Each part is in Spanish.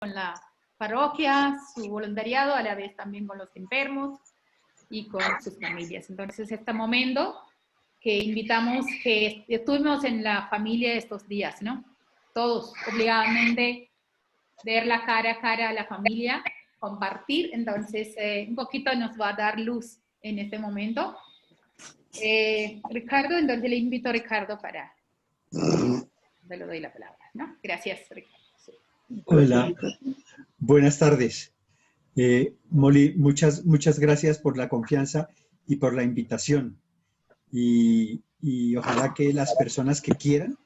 con la parroquia, su voluntariado, a la vez también con los enfermos y con sus familias. Entonces, este momento que invitamos, que estuvimos en la familia estos días, ¿no? Todos, obligadamente, ver la cara a cara a la familia, compartir. Entonces, un poquito nos va a dar luz en este momento. Ricardo, entonces le invito a Ricardo para... Le doy la palabra, ¿no? Gracias, Ricardo. Sí. Hola, buenas tardes. Molly, muchas gracias por la confianza y por la invitación. Y ojalá que las personas que quieran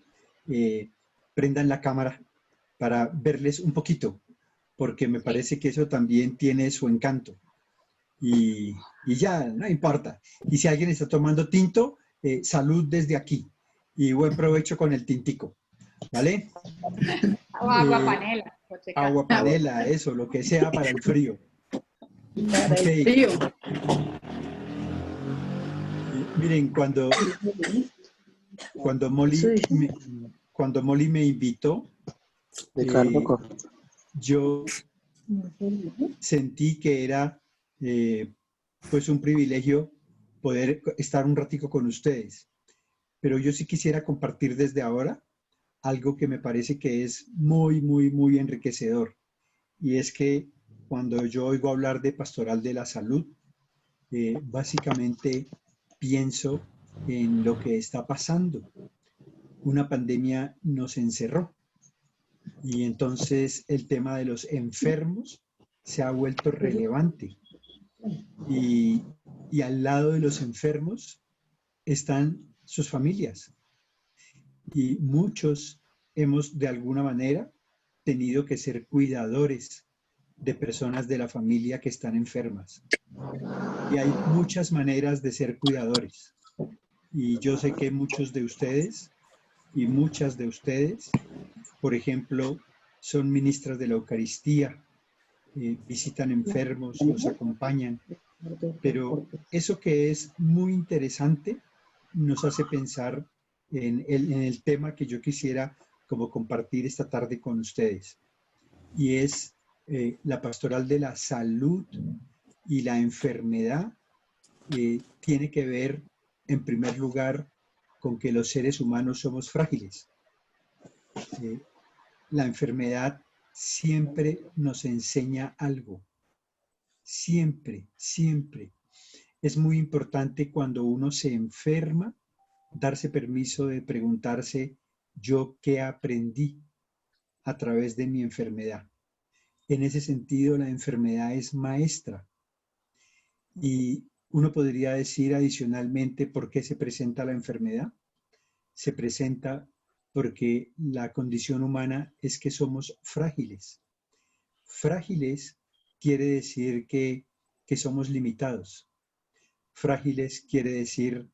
prendan la cámara para verles un poquito, porque me parece que eso también tiene su encanto. Y ya, no importa. Y si alguien está tomando tinto, salud desde aquí. Y buen provecho con el tintico. ¿Vale? O agua panela. Agua panela, eso, lo que sea para el frío. Para Ok. el frío. Miren, cuando Molly me invitó, yo sentí que era pues un privilegio poder estar un ratico con ustedes. Pero yo sí quisiera compartir desde ahora algo que me parece que es muy, muy, muy enriquecedor. Y es que cuando yo oigo hablar de pastoral de la salud, básicamente pienso en lo que está pasando. Una pandemia nos encerró y entonces el tema de los enfermos se ha vuelto relevante. Y al lado de los enfermos están sus familias. Y muchos hemos de alguna manera tenido que ser cuidadores de personas de la familia que están enfermas. Y hay muchas maneras de ser cuidadores. Y yo sé que muchos de ustedes y muchas de ustedes, por ejemplo, son ministras de la Eucaristía, visitan enfermos, los acompañan. Pero eso que es muy interesante nos hace pensar en el tema que yo quisiera como compartir esta tarde con ustedes. Y es la pastoral de la salud y la enfermedad. Tiene que ver, en primer lugar, con que los seres humanos somos frágiles. La enfermedad siempre nos enseña algo. Siempre, siempre. Es muy importante cuando uno se enferma, darse permiso de preguntarse, ¿yo qué aprendí a través de mi enfermedad? En ese sentido, la enfermedad es maestra. Y uno podría decir adicionalmente, ¿por qué se presenta la enfermedad? Se presenta porque la condición humana es que somos frágiles. Frágiles quiere decir que somos limitados. Frágiles quiere decir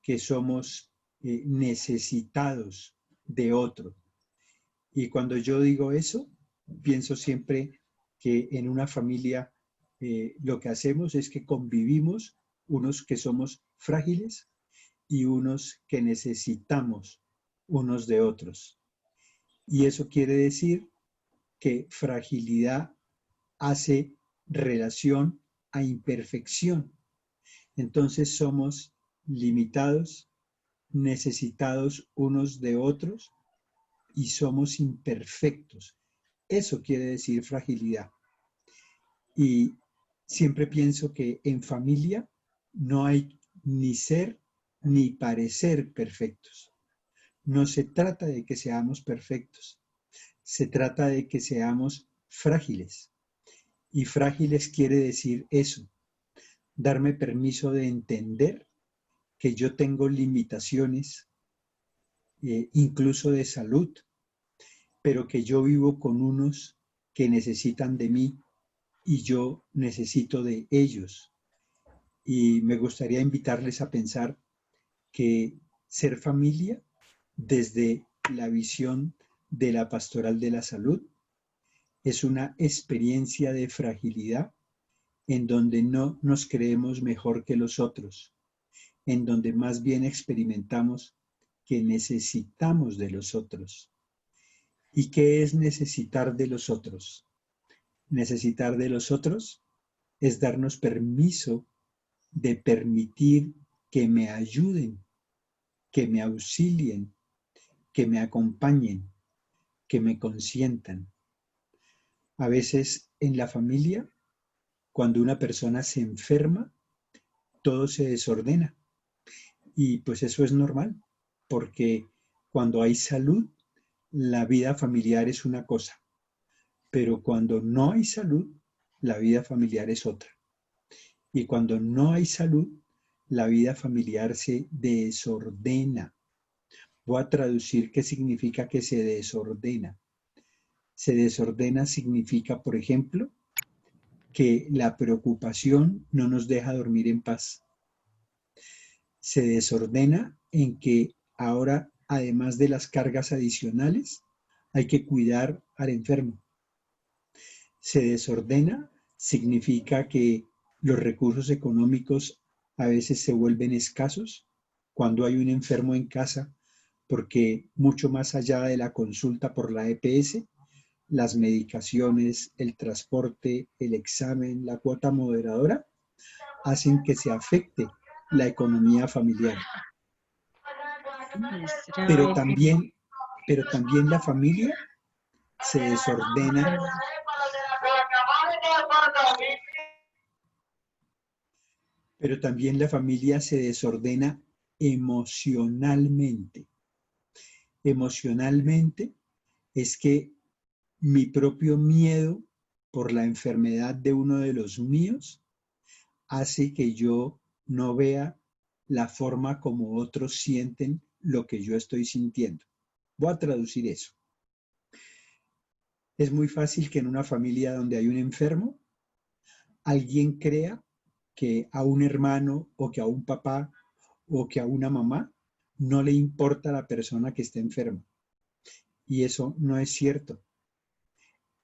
que somos necesitados de otro. Y cuando yo digo eso, pienso siempre que en una familia lo que hacemos es que convivimos unos que somos frágiles y unos que necesitamos unos de otros. Y eso quiere decir que fragilidad hace relación a imperfección. Entonces somos limitados, necesitados unos de otros y somos imperfectos. Eso quiere decir fragilidad. Y siempre pienso que en familia no hay ni ser ni parecer perfectos. No se trata de que seamos perfectos, se trata de que seamos frágiles. Y frágiles quiere decir eso, darme permiso de entender que yo tengo limitaciones, incluso de salud, pero que yo vivo con unos que necesitan de mí y yo necesito de ellos. Y me gustaría invitarles a pensar que ser familia, desde la visión de la pastoral de la salud, es una experiencia de fragilidad en donde no nos creemos mejor que los otros, en donde más bien experimentamos que necesitamos de los otros. ¿Y qué es necesitar de los otros? Necesitar de los otros es darnos permiso de permitir que me ayuden, que me auxilien, que me acompañen, que me consientan. A veces en la familia, cuando una persona se enferma, todo se desordena. Y pues eso es normal, porque cuando hay salud, la vida familiar es una cosa, pero cuando no hay salud, la vida familiar es otra. Y cuando no hay salud, la vida familiar se desordena. Voy a traducir qué significa que se desordena. Se desordena significa, por ejemplo, que la preocupación no nos deja dormir en paz. Se desordena en que ahora, además de las cargas adicionales, hay que cuidar al enfermo. Se desordena significa que los recursos económicos a veces se vuelven escasos cuando hay un enfermo en casa, porque mucho más allá de la consulta por la EPS, las medicaciones, el transporte, el examen, la cuota moderadora, hacen que se afecte la economía familiar. Pero también, pero también la familia se desordena. Pero también la familia se desordena emocionalmente. Emocionalmente es que mi propio miedo por la enfermedad de uno de los míos hace que yo no vea la forma como otros sienten lo que yo estoy sintiendo. Voy a traducir eso. Es muy fácil que en una familia donde hay un enfermo, alguien crea que a un hermano o que a un papá o que a una mamá no le importa la persona que está enferma. Y eso no es cierto.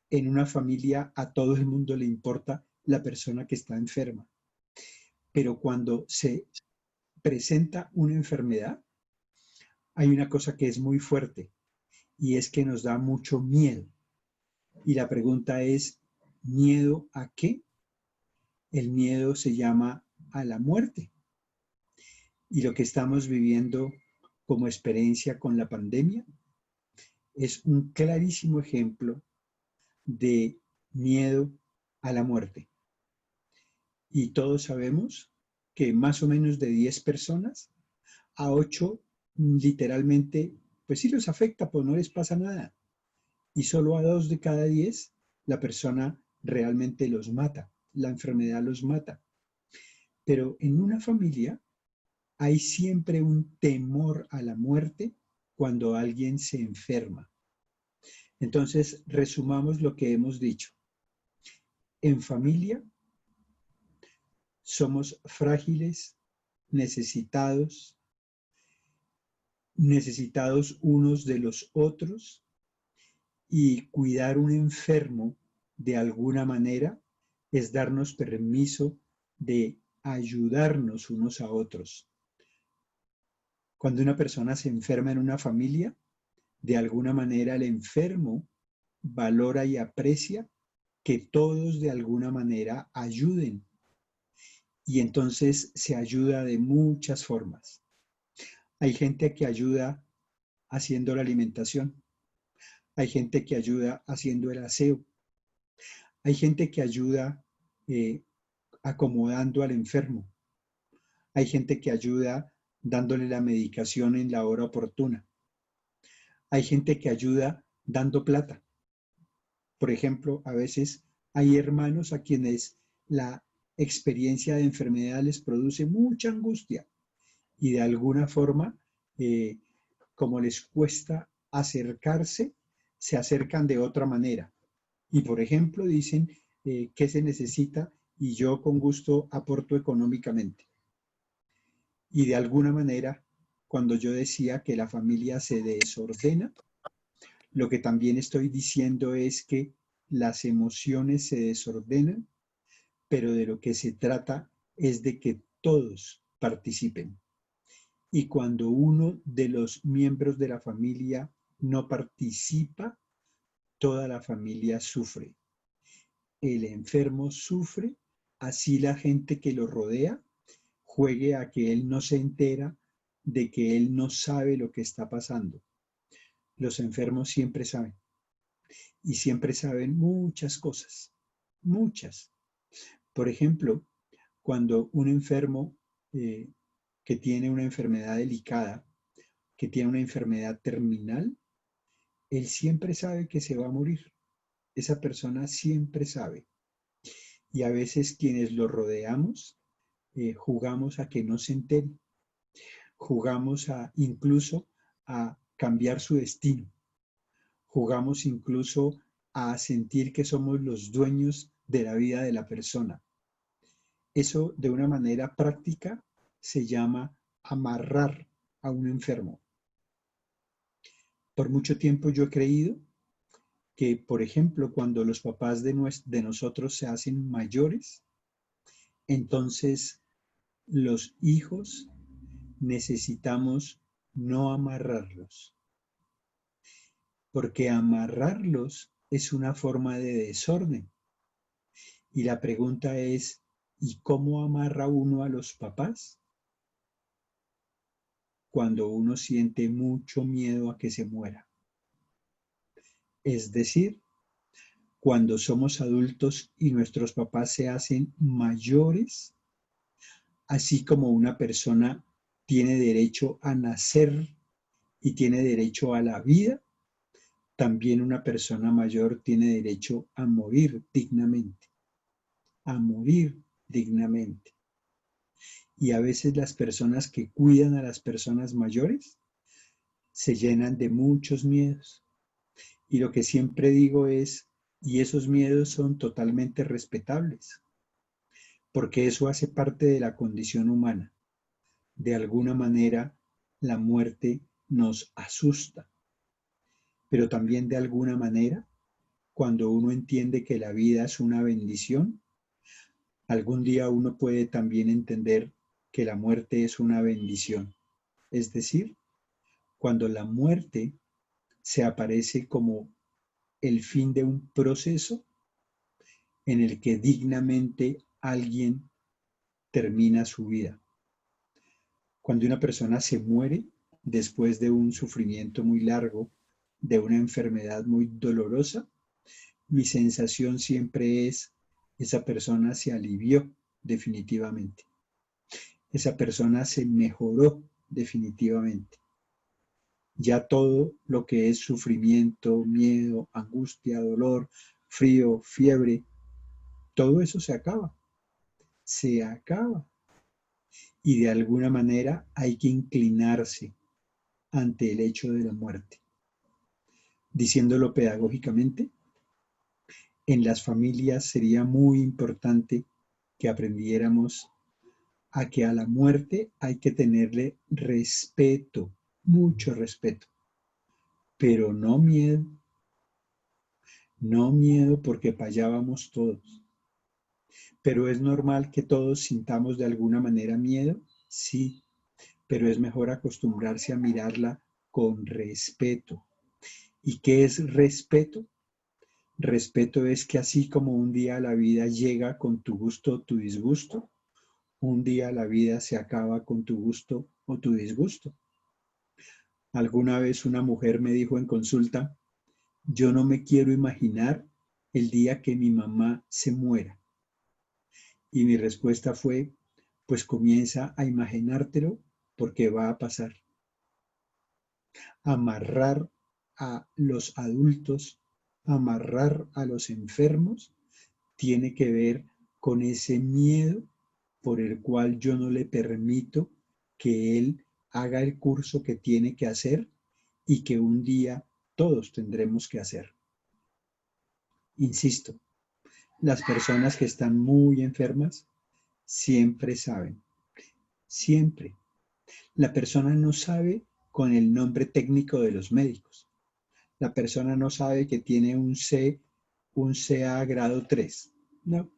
En una familia a todo el mundo le importa la persona que está enferma. Pero cuando se presenta una enfermedad, hay una cosa que es muy fuerte y es que nos da mucho miedo. Y la pregunta es, ¿miedo a qué? El miedo se llama a la muerte. Y lo que estamos viviendo como experiencia con la pandemia es un clarísimo ejemplo de miedo a la muerte. Y todos sabemos que más o menos de 10 personas, a 8 literalmente, pues sí los afecta, pues no les pasa nada. Y solo a 2 de cada 10 la persona realmente los mata, la enfermedad los mata. Pero en una familia hay siempre un temor a la muerte cuando alguien se enferma. Entonces, resumamos lo que hemos dicho. En familia somos frágiles, necesitados unos de los otros, y cuidar un enfermo de alguna manera es darnos permiso de ayudarnos unos a otros. Cuando una persona se enferma en una familia, de alguna manera el enfermo valora y aprecia que todos de alguna manera ayuden. Y entonces se ayuda de muchas formas. Hay gente que ayuda haciendo la alimentación. Hay gente que ayuda haciendo el aseo. Hay gente que ayuda acomodando al enfermo. Hay gente que ayuda dándole la medicación en la hora oportuna. Hay gente que ayuda dando plata. Por ejemplo, a veces hay hermanos a quienes la experiencia de enfermedad les produce mucha angustia y de alguna forma, como les cuesta acercarse, se acercan de otra manera. Y por ejemplo, dicen qué se necesita y yo con gusto aporto económicamente. Y de alguna manera, cuando yo decía que la familia se desordena, lo que también estoy diciendo es que las emociones se desordenan, pero de lo que se trata es de que todos participen. Y cuando uno de los miembros de la familia no participa, toda la familia sufre. el enfermo sufre, así la gente que lo rodea juegue a que él no se entera de que él no sabe lo que está pasando. Los enfermos siempre saben y siempre saben muchas cosas, muchas. Por ejemplo, cuando un enfermo que tiene una enfermedad delicada, que tiene una enfermedad terminal, él siempre sabe que se va a morir. Esa persona siempre sabe. Y a veces quienes lo rodeamos, jugamos a que no se entere. Jugamos incluso a cambiar su destino. Jugamos incluso a sentir que somos los dueños de la vida de la persona. Eso de una manera práctica se llama amarrar a un enfermo. Por mucho tiempo yo he creído que, por ejemplo, cuando los papás de nosotros se hacen mayores, entonces los hijos necesitamos no amarrarlos, porque amarrarlos es una forma de desorden. Y la pregunta es, ¿y cómo amarra uno a los papás? Cuando uno siente mucho miedo a que se muera. Es decir, cuando somos adultos y nuestros papás se hacen mayores, así como una persona tiene derecho a nacer y tiene derecho a la vida, también una persona mayor tiene derecho a morir dignamente, a morir dignamente. Y a veces las personas que cuidan a las personas mayores se llenan de muchos miedos. Y lo que siempre digo es, y esos miedos son totalmente respetables, porque eso hace parte de la condición humana. De alguna manera, la muerte nos asusta, pero también de alguna manera, cuando uno entiende que la vida es una bendición, algún día uno puede también entender que la muerte es una bendición. Es decir, cuando la muerte se aparece como el fin de un proceso en el que dignamente alguien termina su vida. Cuando una persona se muere después de un sufrimiento muy largo, de una enfermedad muy dolorosa, mi sensación siempre es, esa persona se alivió definitivamente. Esa persona se mejoró definitivamente. Ya todo lo que es sufrimiento, miedo, angustia, dolor, frío, fiebre, todo eso se acaba. Se acaba. Y de alguna manera hay que inclinarse ante el hecho de la muerte. Diciéndolo pedagógicamente, en las familias sería muy importante que aprendiéramos a que a la muerte hay que tenerle respeto, mucho respeto, pero no miedo. No miedo porque para allá vamos todos. Pero es normal que todos sintamos de alguna manera miedo, sí, pero es mejor acostumbrarse a mirarla con respeto. ¿Y qué es respeto? Respeto es que así como un día la vida llega con tu gusto o tu disgusto, un día la vida se acaba con tu gusto o tu disgusto. Alguna vez una mujer me dijo en consulta, yo no me quiero imaginar el día que mi mamá se muera. Y mi respuesta fue, pues comienza a imaginártelo porque va a pasar. Amarrar a los adultos, amarrar a los enfermos, tiene que ver con ese miedo por el cual yo no le permito que él haga el curso que tiene que hacer y que un día todos tendremos que hacer. Insisto, las personas que están muy enfermas siempre saben, siempre. La persona no sabe con el nombre técnico de los médicos. La persona no sabe que tiene un CA grado 3. No,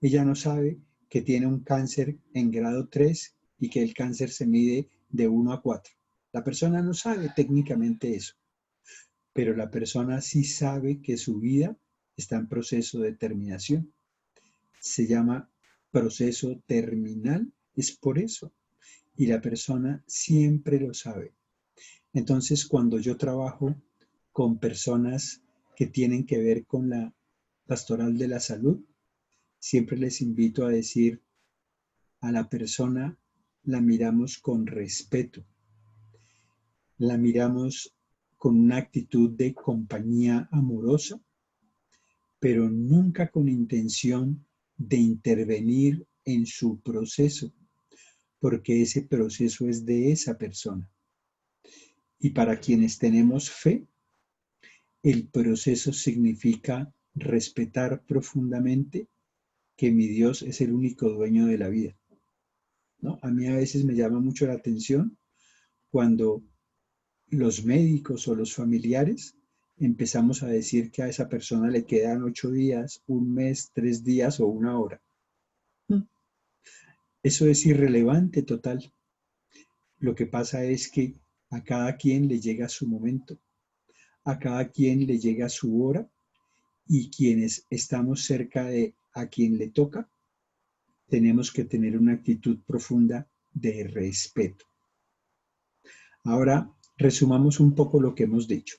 ella no sabe que tiene un cáncer en grado 3 y que el cáncer se mide de 1 a 4. La persona no sabe técnicamente eso, pero la persona sí sabe que su vida está en proceso de terminación. Se llama proceso terminal, es por eso. Y la persona siempre lo sabe. Entonces, cuando yo trabajo con personas que tienen que ver con la pastoral de la salud, siempre les invito a decir, a la persona la miramos con respeto, la miramos con una actitud de compañía amorosa, pero nunca con intención de intervenir en su proceso, porque ese proceso es de esa persona. Y para quienes tenemos fe, el proceso significa respetar profundamente que mi Dios es el único dueño de la vida, ¿no? A mí a veces me llama mucho la atención cuando los médicos o los familiares empezamos a decir que a esa persona le quedan 8 días, un mes, 3 días o una hora. Eso es irrelevante total. Lo que pasa es que a cada quien le llega su momento, a cada quien le llega su hora, y quienes estamos cerca de a quien le toca, tenemos que tener una actitud profunda de respeto. Ahora, resumamos un poco lo que hemos dicho.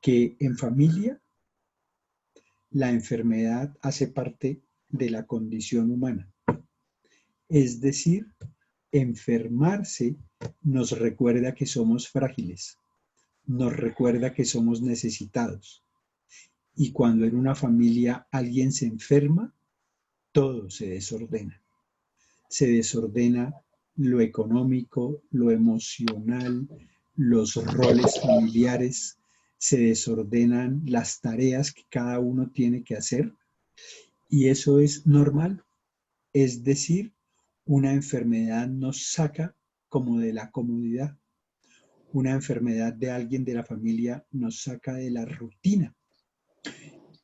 Que en familia, la enfermedad hace parte de la condición humana. Es decir, enfermarse nos recuerda que somos frágiles, nos recuerda que somos necesitados. Y cuando en una familia alguien se enferma, todo se desordena. Se desordena lo económico, lo emocional, los roles familiares, se desordenan las tareas que cada uno tiene que hacer, y eso es normal. Es decir, una enfermedad nos saca como de la comodidad. Una enfermedad de alguien de la familia nos saca de la rutina.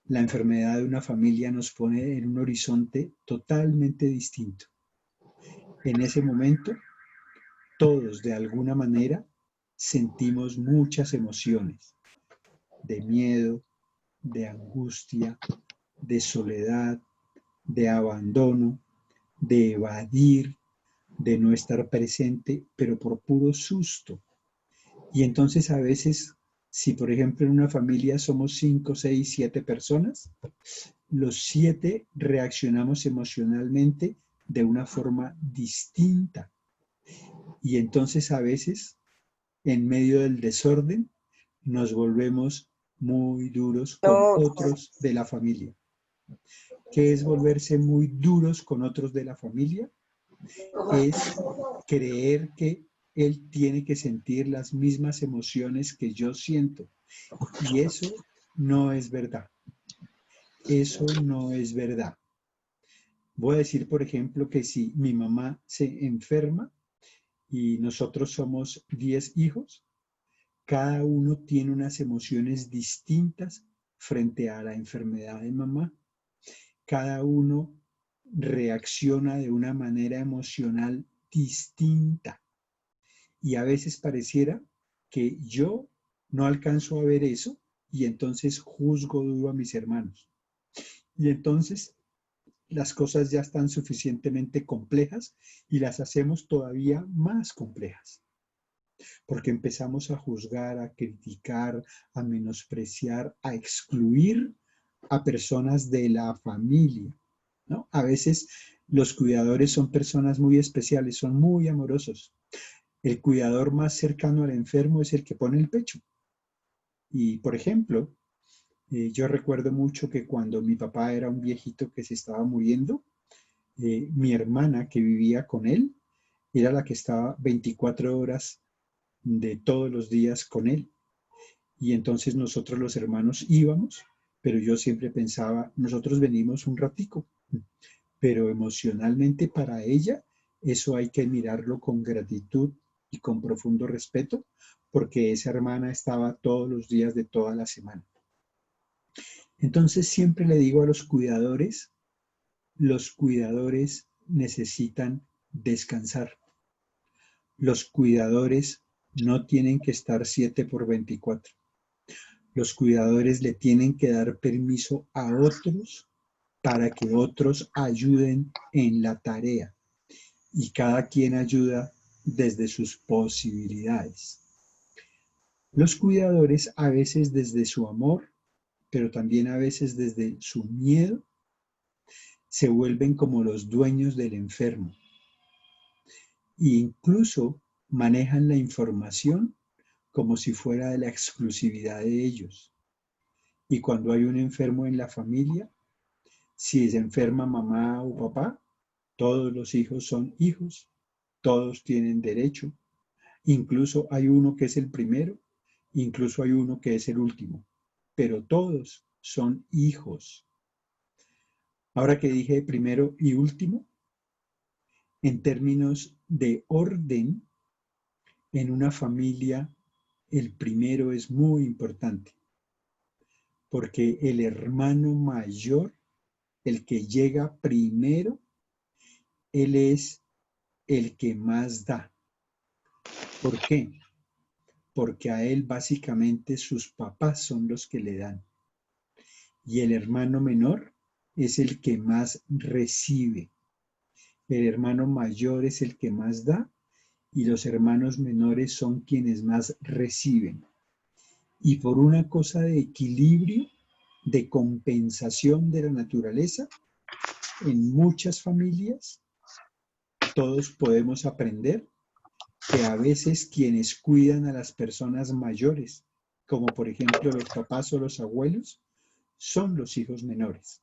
La enfermedad de una familia nos pone en un horizonte totalmente distinto. En ese momento, todos de alguna manera sentimos muchas emociones, de miedo, de angustia, de soledad, de abandono, de evadir, de no estar presente, pero por puro susto. Y entonces a veces, si por ejemplo en una familia somos 5, 6, 7 personas, los 7 reaccionamos emocionalmente de una forma distinta. Y entonces a veces, en medio del desorden, nos volvemos muy duros con otros de la familia. ¿Qué es volverse muy duros con otros de la familia? Es creer que él tiene que sentir las mismas emociones que yo siento. Y eso no es verdad. Eso no es verdad. Voy a decir, por ejemplo, que si mi mamá se enferma y nosotros somos 10 hijos, cada uno tiene unas emociones distintas frente a la enfermedad de mamá. Cada uno reacciona de una manera emocional distinta. Y a veces pareciera que yo no alcanzo a ver eso y entonces juzgo duro a mis hermanos. Y entonces las cosas ya están suficientemente complejas y las hacemos todavía más complejas. Porque empezamos a juzgar, a criticar, a menospreciar, a excluir a personas de la familia, ¿no? A veces los cuidadores son personas muy especiales, son muy amorosos. El cuidador más cercano al enfermo es el que pone el pecho. Y, por ejemplo, yo recuerdo mucho que cuando mi papá era un viejito que se estaba muriendo, mi hermana que vivía con él era la que estaba 24 horas de todos los días con él. Y entonces nosotros los hermanos íbamos, pero yo siempre pensaba, nosotros venimos un ratico, pero emocionalmente para ella eso hay que mirarlo con gratitud y con profundo respeto, porque esa hermana estaba todos los días de toda la semana. Entonces siempre le digo a los cuidadores necesitan descansar. Los cuidadores no tienen que estar 7 por 24. Los cuidadores le tienen que dar permiso a otros para que otros ayuden en la tarea. Y cada quien ayuda desde sus posibilidades. Los cuidadores a veces desde su amor, pero también a veces desde su miedo, se vuelven como los dueños del enfermo. E incluso manejan la información como si fuera de la exclusividad de ellos. Y cuando hay un enfermo en la familia, si se enferma mamá o papá, todos los hijos son hijos, todos tienen derecho. Incluso hay uno que es el primero, incluso hay uno que es el último, pero todos son hijos. Ahora que dije primero y último, en términos de orden, en una familia el primero es muy importante, porque el hermano mayor, el que llega primero, él es el que más da. ¿Por qué? Porque a él básicamente sus papás son los que le dan. Y el hermano menor es el que más recibe. El hermano mayor es el que más da y los hermanos menores son quienes más reciben. Y por una cosa de equilibrio, de compensación de la naturaleza, en muchas familias todos podemos aprender que a veces quienes cuidan a las personas mayores, como por ejemplo los papás o los abuelos, son los hijos menores.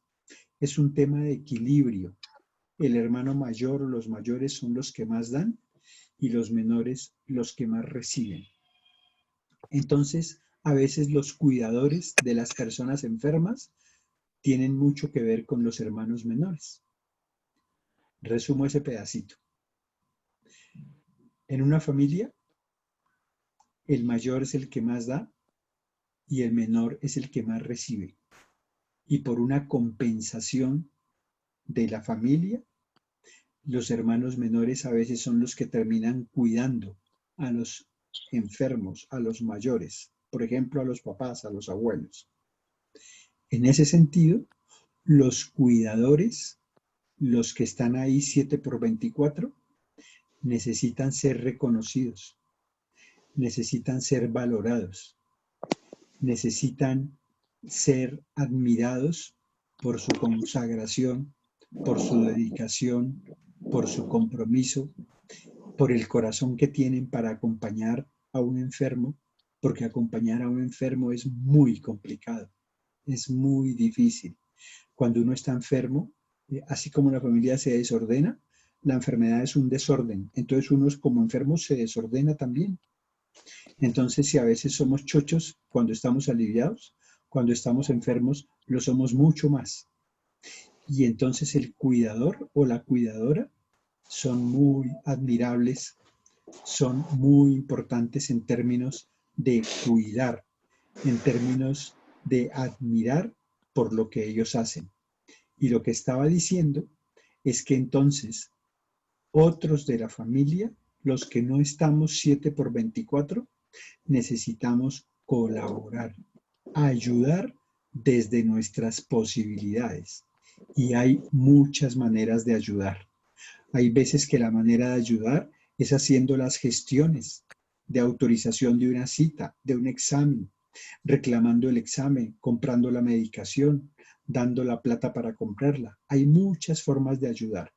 Es un tema de equilibrio. El hermano mayor o los mayores son los que más dan y los menores los que más reciben. Entonces, a veces los cuidadores de las personas enfermas tienen mucho que ver con los hermanos menores. Resumo ese pedacito. En una familia, el mayor es el que más da y el menor es el que más recibe. Y por una compensación de la familia, los hermanos menores a veces son los que terminan cuidando a los enfermos, a los mayores, por ejemplo, a los papás, a los abuelos. En ese sentido, los cuidadores, los que están ahí 7x24, necesitan ser reconocidos, necesitan ser valorados, necesitan ser admirados por su consagración, por su dedicación, por su compromiso, por el corazón que tienen para acompañar a un enfermo, porque acompañar a un enfermo es muy complicado, es muy difícil. Cuando uno está enfermo, así como la familia se desordena, la enfermedad es un desorden. Entonces uno como enfermo se desordena también. Entonces, si a veces somos chochos cuando estamos aliviados, cuando estamos enfermos, lo somos mucho más. Y entonces el cuidador o la cuidadora son muy admirables, son muy importantes en términos de cuidar, en términos de admirar por lo que ellos hacen. Y lo que estaba diciendo es que entonces otros de la familia, los que no estamos 7x24, necesitamos colaborar, ayudar desde nuestras posibilidades. Y hay muchas maneras de ayudar. Hay veces que la manera de ayudar es haciendo las gestiones de autorización de una cita, de un examen, reclamando el examen, comprando la medicación, dando la plata para comprarla. Hay muchas formas de ayudar.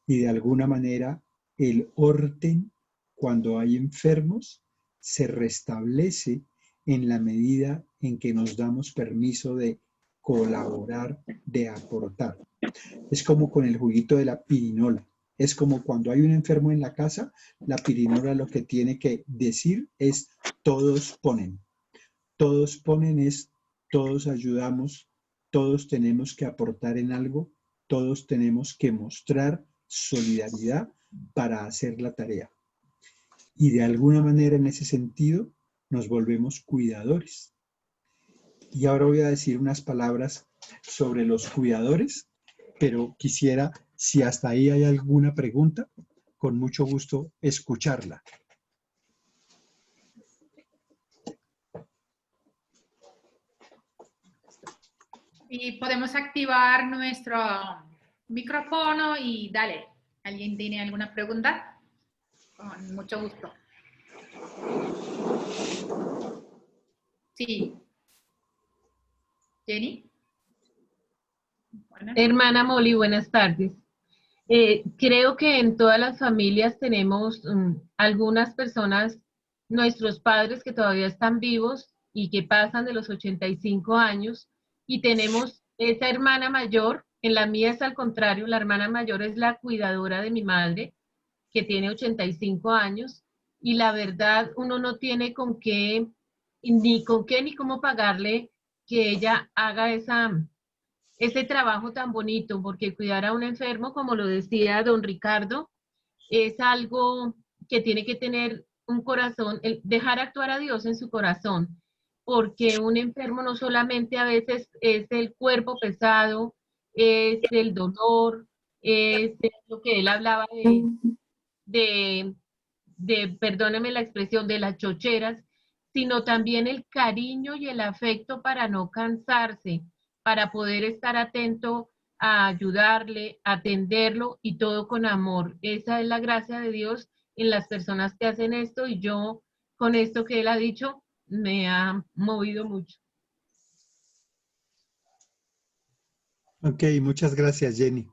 Y de alguna manera el orden, cuando hay enfermos, se restablece en la medida en que nos damos permiso de colaborar, de aportar. Es como con el juguito de la pirinola. Es como cuando hay un enfermo en la casa, la pirinola lo que tiene que decir es todos ponen. Todos ponen es todos ayudamos, todos tenemos que aportar en algo, todos tenemos que mostrar solidaridad para hacer la tarea. Y de alguna manera en ese sentido nos volvemos cuidadores. Y ahora voy a decir unas palabras sobre los cuidadores, pero quisiera, si hasta ahí hay alguna pregunta, con mucho gusto escucharla. Y podemos activar nuestro micrófono y dale. ¿Alguien tiene alguna pregunta? Con mucho gusto. Sí. Jenny. Buenas. Hermana Molly, buenas tardes. Creo que en todas las familias tenemos algunas personas, nuestros padres que todavía están vivos y que pasan de los 85 años, y tenemos esa hermana mayor. En la mía es al contrario, la hermana mayor es la cuidadora de mi madre, que tiene 85 años, y la verdad uno no tiene con qué, ni cómo pagarle que ella haga ese trabajo tan bonito, porque cuidar a un enfermo, como lo decía don Ricardo, es algo que tiene que tener un corazón, dejar actuar a Dios en su corazón, porque un enfermo no solamente a veces es el cuerpo pesado, es el dolor, es lo que él hablaba de, perdóneme la expresión, de las chocheras, sino también el cariño y el afecto para no cansarse, para poder estar atento a ayudarle, atenderlo y todo con amor. Esa es la gracia de Dios en las personas que hacen esto, y yo con esto que él ha dicho me ha movido mucho. Ok, muchas gracias, Jenny.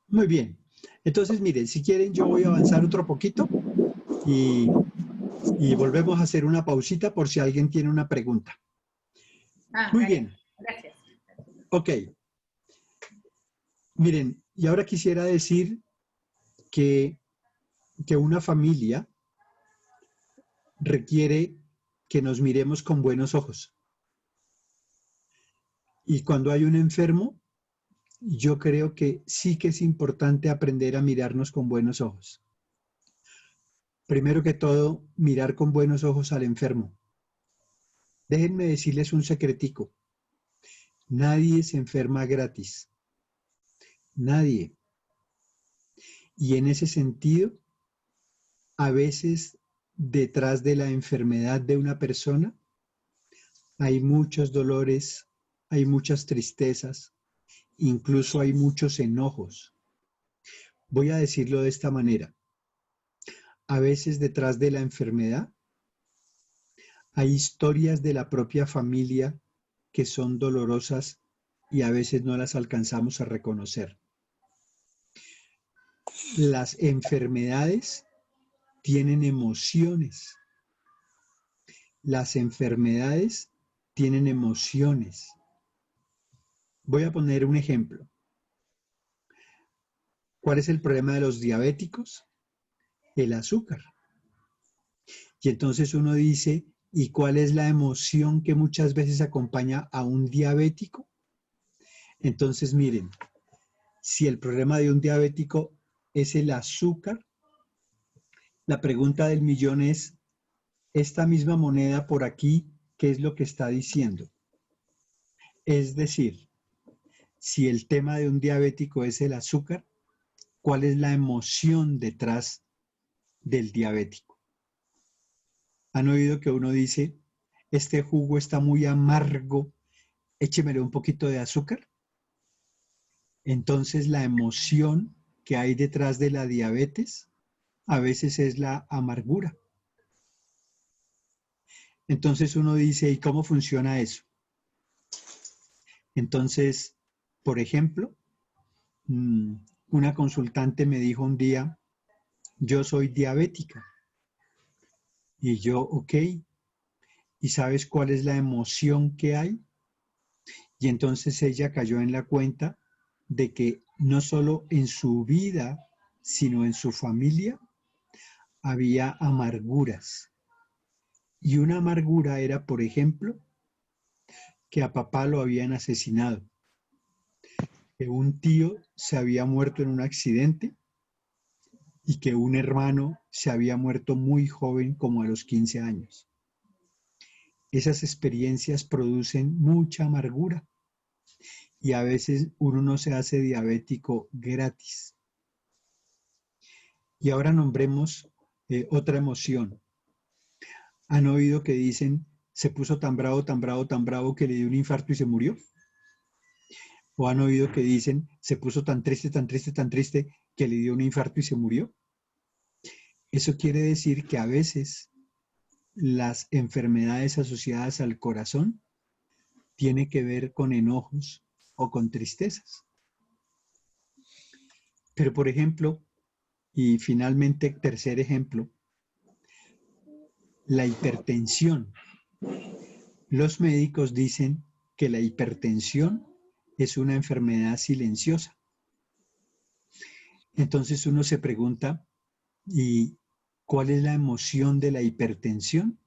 Muy bien. Entonces, miren, si quieren, yo voy a avanzar otro poquito y volvemos a hacer una pausita por si alguien tiene una pregunta. Muy bien. Gracias. Ok. Miren, y ahora quisiera decir que una familia requiere que nos miremos con buenos ojos. Y cuando hay un enfermo, yo creo que sí que es importante aprender a mirarnos con buenos ojos. Primero que todo, mirar con buenos ojos al enfermo. Déjenme decirles un secretico. Nadie se enferma gratis. Nadie. Y en ese sentido, a veces detrás de la enfermedad de una persona hay muchos dolores, hay muchas tristezas, incluso hay muchos enojos. Voy a decirlo de esta manera. A veces detrás de la enfermedad hay historias de la propia familia que son dolorosas y a veces no las alcanzamos a reconocer. Las enfermedades tienen emociones. Las enfermedades tienen emociones. Voy a poner un ejemplo. ¿Cuál es el problema de los diabéticos? El azúcar. Y entonces uno dice, ¿y cuál es la emoción que muchas veces acompaña a un diabético? Entonces miren, si el problema de un diabético es el azúcar, la pregunta del millón es, esta misma moneda por aquí, ¿qué es lo que está diciendo? Es decir, si el tema de un diabético es el azúcar, ¿cuál es la emoción detrás del diabético? ¿Han oído que uno dice, este jugo está muy amargo, échemele un poquito de azúcar? Entonces la emoción que hay detrás de la diabetes a veces es la amargura. Entonces uno dice, ¿y cómo funciona eso? Entonces, por ejemplo, una consultante me dijo un día, yo soy diabética. Y yo, ok, ¿y sabes cuál es la emoción que hay? Y entonces ella cayó en la cuenta de que no solo en su vida, sino en su familia, había amarguras. Y una amargura era, por ejemplo, que a papá lo habían asesinado, que un tío se había muerto en un accidente y que un hermano se había muerto muy joven, como a los 15 años. Esas experiencias producen mucha amargura y a veces uno no se hace diabético gratis. Y ahora nombremos otra emoción. ¿Han oído que dicen, se puso tan bravo, tan bravo, tan bravo que le dio un infarto y se murió? ¿O han oído que dicen, se puso tan triste, tan triste, tan triste que le dio un infarto y se murió? Eso quiere decir que a veces las enfermedades asociadas al corazón tienen que ver con enojos o con tristezas. Pero, por ejemplo, y finalmente, tercer ejemplo, la hipertensión. Los médicos dicen que la hipertensión es una enfermedad silenciosa. Entonces uno se pregunta, ¿y cuál es la emoción de la hipertensión?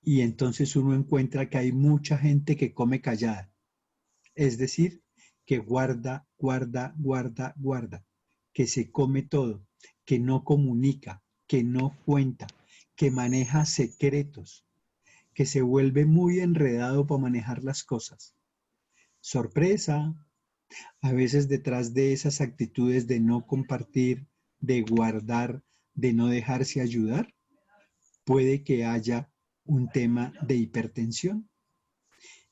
Y entonces uno encuentra que hay mucha gente que come callada. Es decir, que guarda, guarda, guarda, guarda, que se come todo, que no comunica, que no cuenta, que maneja secretos, que se vuelve muy enredado para manejar las cosas. Sorpresa, a veces detrás de esas actitudes de no compartir, de guardar, de no dejarse ayudar, puede que haya un tema de hipertensión.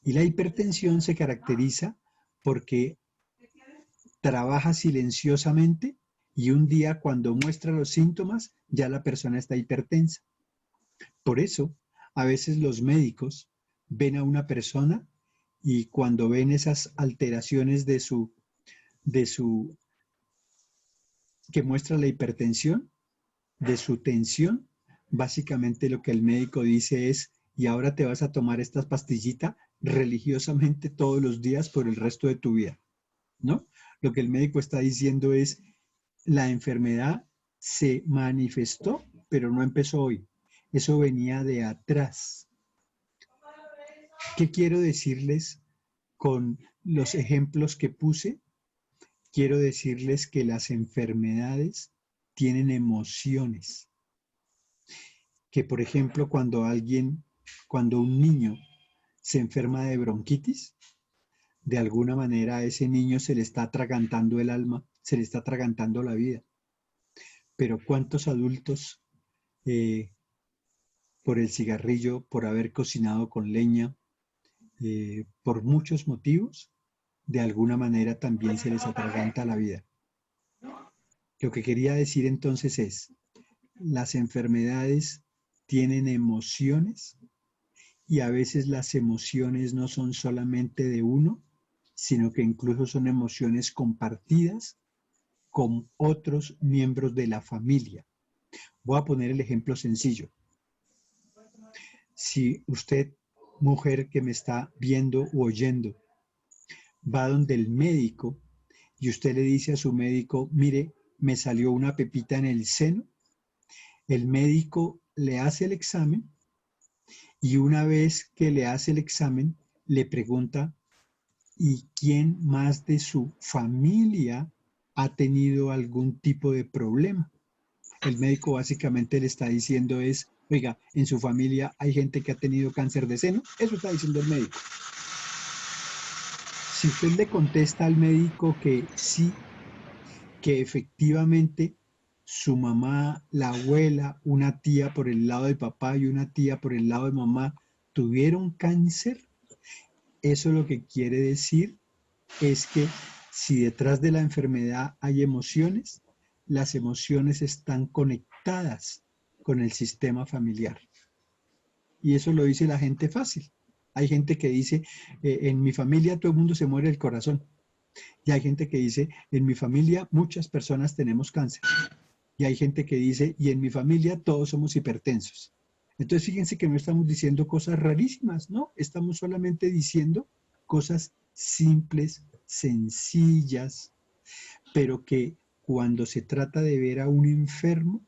Y la hipertensión se caracteriza porque trabaja silenciosamente y un día cuando muestra los síntomas ya la persona está hipertensa. Por eso, a veces los médicos ven a una persona y cuando ven esas alteraciones que muestra la hipertensión, de su tensión, básicamente lo que el médico dice es, y ahora te vas a tomar esta pastillita religiosamente todos los días por el resto de tu vida, ¿no? Lo que el médico está diciendo es, la enfermedad se manifestó, pero no empezó hoy. Eso venía de atrás. ¿Qué quiero decirles con los ejemplos que puse? Quiero decirles que las enfermedades tienen emociones. Que, por ejemplo, cuando un niño se enferma de bronquitis, de alguna manera a ese niño se le está atragantando el alma, se le está atragantando la vida. Pero ¿cuántos adultos por el cigarrillo, por haber cocinado con leña, por muchos motivos, de alguna manera también se les atraganta la vida? Lo que quería decir entonces es, las enfermedades tienen emociones y a veces las emociones no son solamente de uno, sino que incluso son emociones compartidas con otros miembros de la familia. Voy a poner el ejemplo sencillo. Si usted, mujer que me está viendo u oyendo, va donde el médico y usted le dice a su médico, mire, me salió una pepita en el seno, el médico le hace el examen y una vez que le hace el examen, le pregunta, ¿y quién más de su familia ha tenido algún tipo de problema? El médico básicamente le está diciendo es, oiga, en su familia hay gente que ha tenido cáncer de seno. Eso está diciendo el médico. Si usted le contesta al médico que sí, que efectivamente su mamá, la abuela, una tía por el lado de papá y una tía por el lado de mamá tuvieron cáncer, eso lo que quiere decir es que si detrás de la enfermedad hay emociones, las emociones están conectadas con el sistema familiar. Y eso lo dice la gente fácil. Hay gente que dice, en mi familia todo el mundo se muere del corazón. Y hay gente que dice, en mi familia muchas personas tenemos cáncer. Y hay gente que dice, y en mi familia todos somos hipertensos. Entonces fíjense que no estamos diciendo cosas rarísimas, ¿no? Estamos solamente diciendo cosas simples, sencillas, pero que cuando se trata de ver a un enfermo,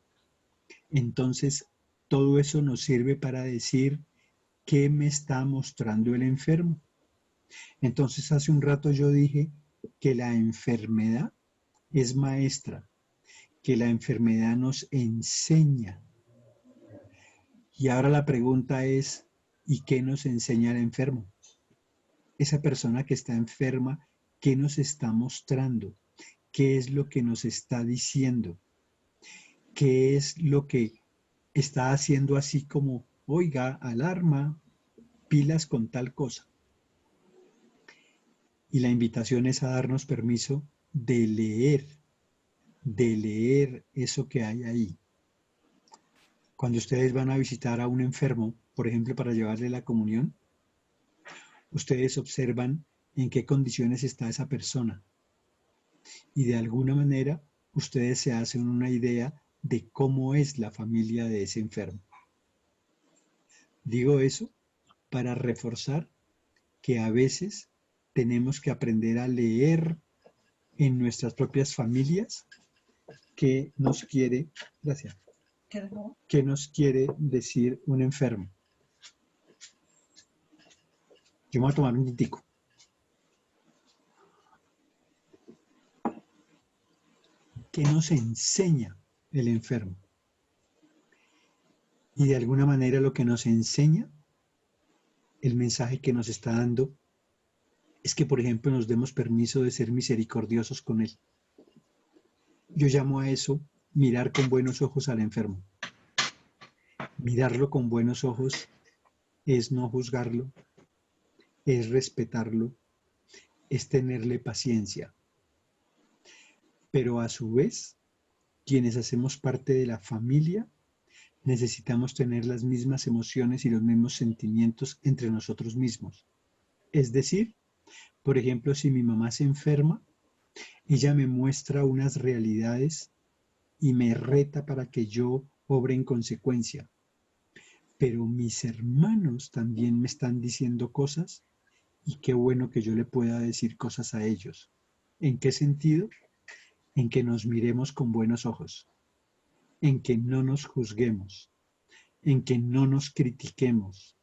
entonces todo eso nos sirve para decir qué me está mostrando el enfermo. Entonces hace un rato yo dije que la enfermedad es maestra, que la enfermedad nos enseña. Y ahora la pregunta es, ¿y qué nos enseña el enfermo? esa persona que está enferma, ¿qué nos está mostrando? ¿Qué es lo que nos está diciendo? ¿Qué es lo que está haciendo así como, oiga, alarma, pilas con tal cosa? Y la invitación es a darnos permiso de leer eso que hay ahí. Cuando ustedes van a visitar a un enfermo, por ejemplo, para llevarle la comunión, ustedes observan en qué condiciones está esa persona. Y de alguna manera, ustedes se hacen una idea de cómo es la familia de ese enfermo. Digo eso para reforzar que a veces tenemos que aprender a leer en nuestras propias familias qué nos quiere, gracias, qué nos quiere decir un enfermo. Yo me voy a tomar un tintico. ¿Qué nos enseña el enfermo? Y de alguna manera lo que nos enseña, el mensaje que nos está dando, es que, por ejemplo, nos demos permiso de ser misericordiosos con él. Yo llamo a eso mirar con buenos ojos al enfermo. Mirarlo con buenos ojos es no juzgarlo, es respetarlo, es tenerle paciencia. Pero a su vez, quienes hacemos parte de la familia, necesitamos tener las mismas emociones y los mismos sentimientos entre nosotros mismos. Es decir, por ejemplo, si mi mamá se enferma, ella me muestra unas realidades y me reta para que yo obre en consecuencia. Pero mis hermanos también me están diciendo cosas y qué bueno que yo le pueda decir cosas a ellos. ¿En qué sentido? En que nos miremos con buenos ojos, en que no nos juzguemos, en que no nos critiquemos,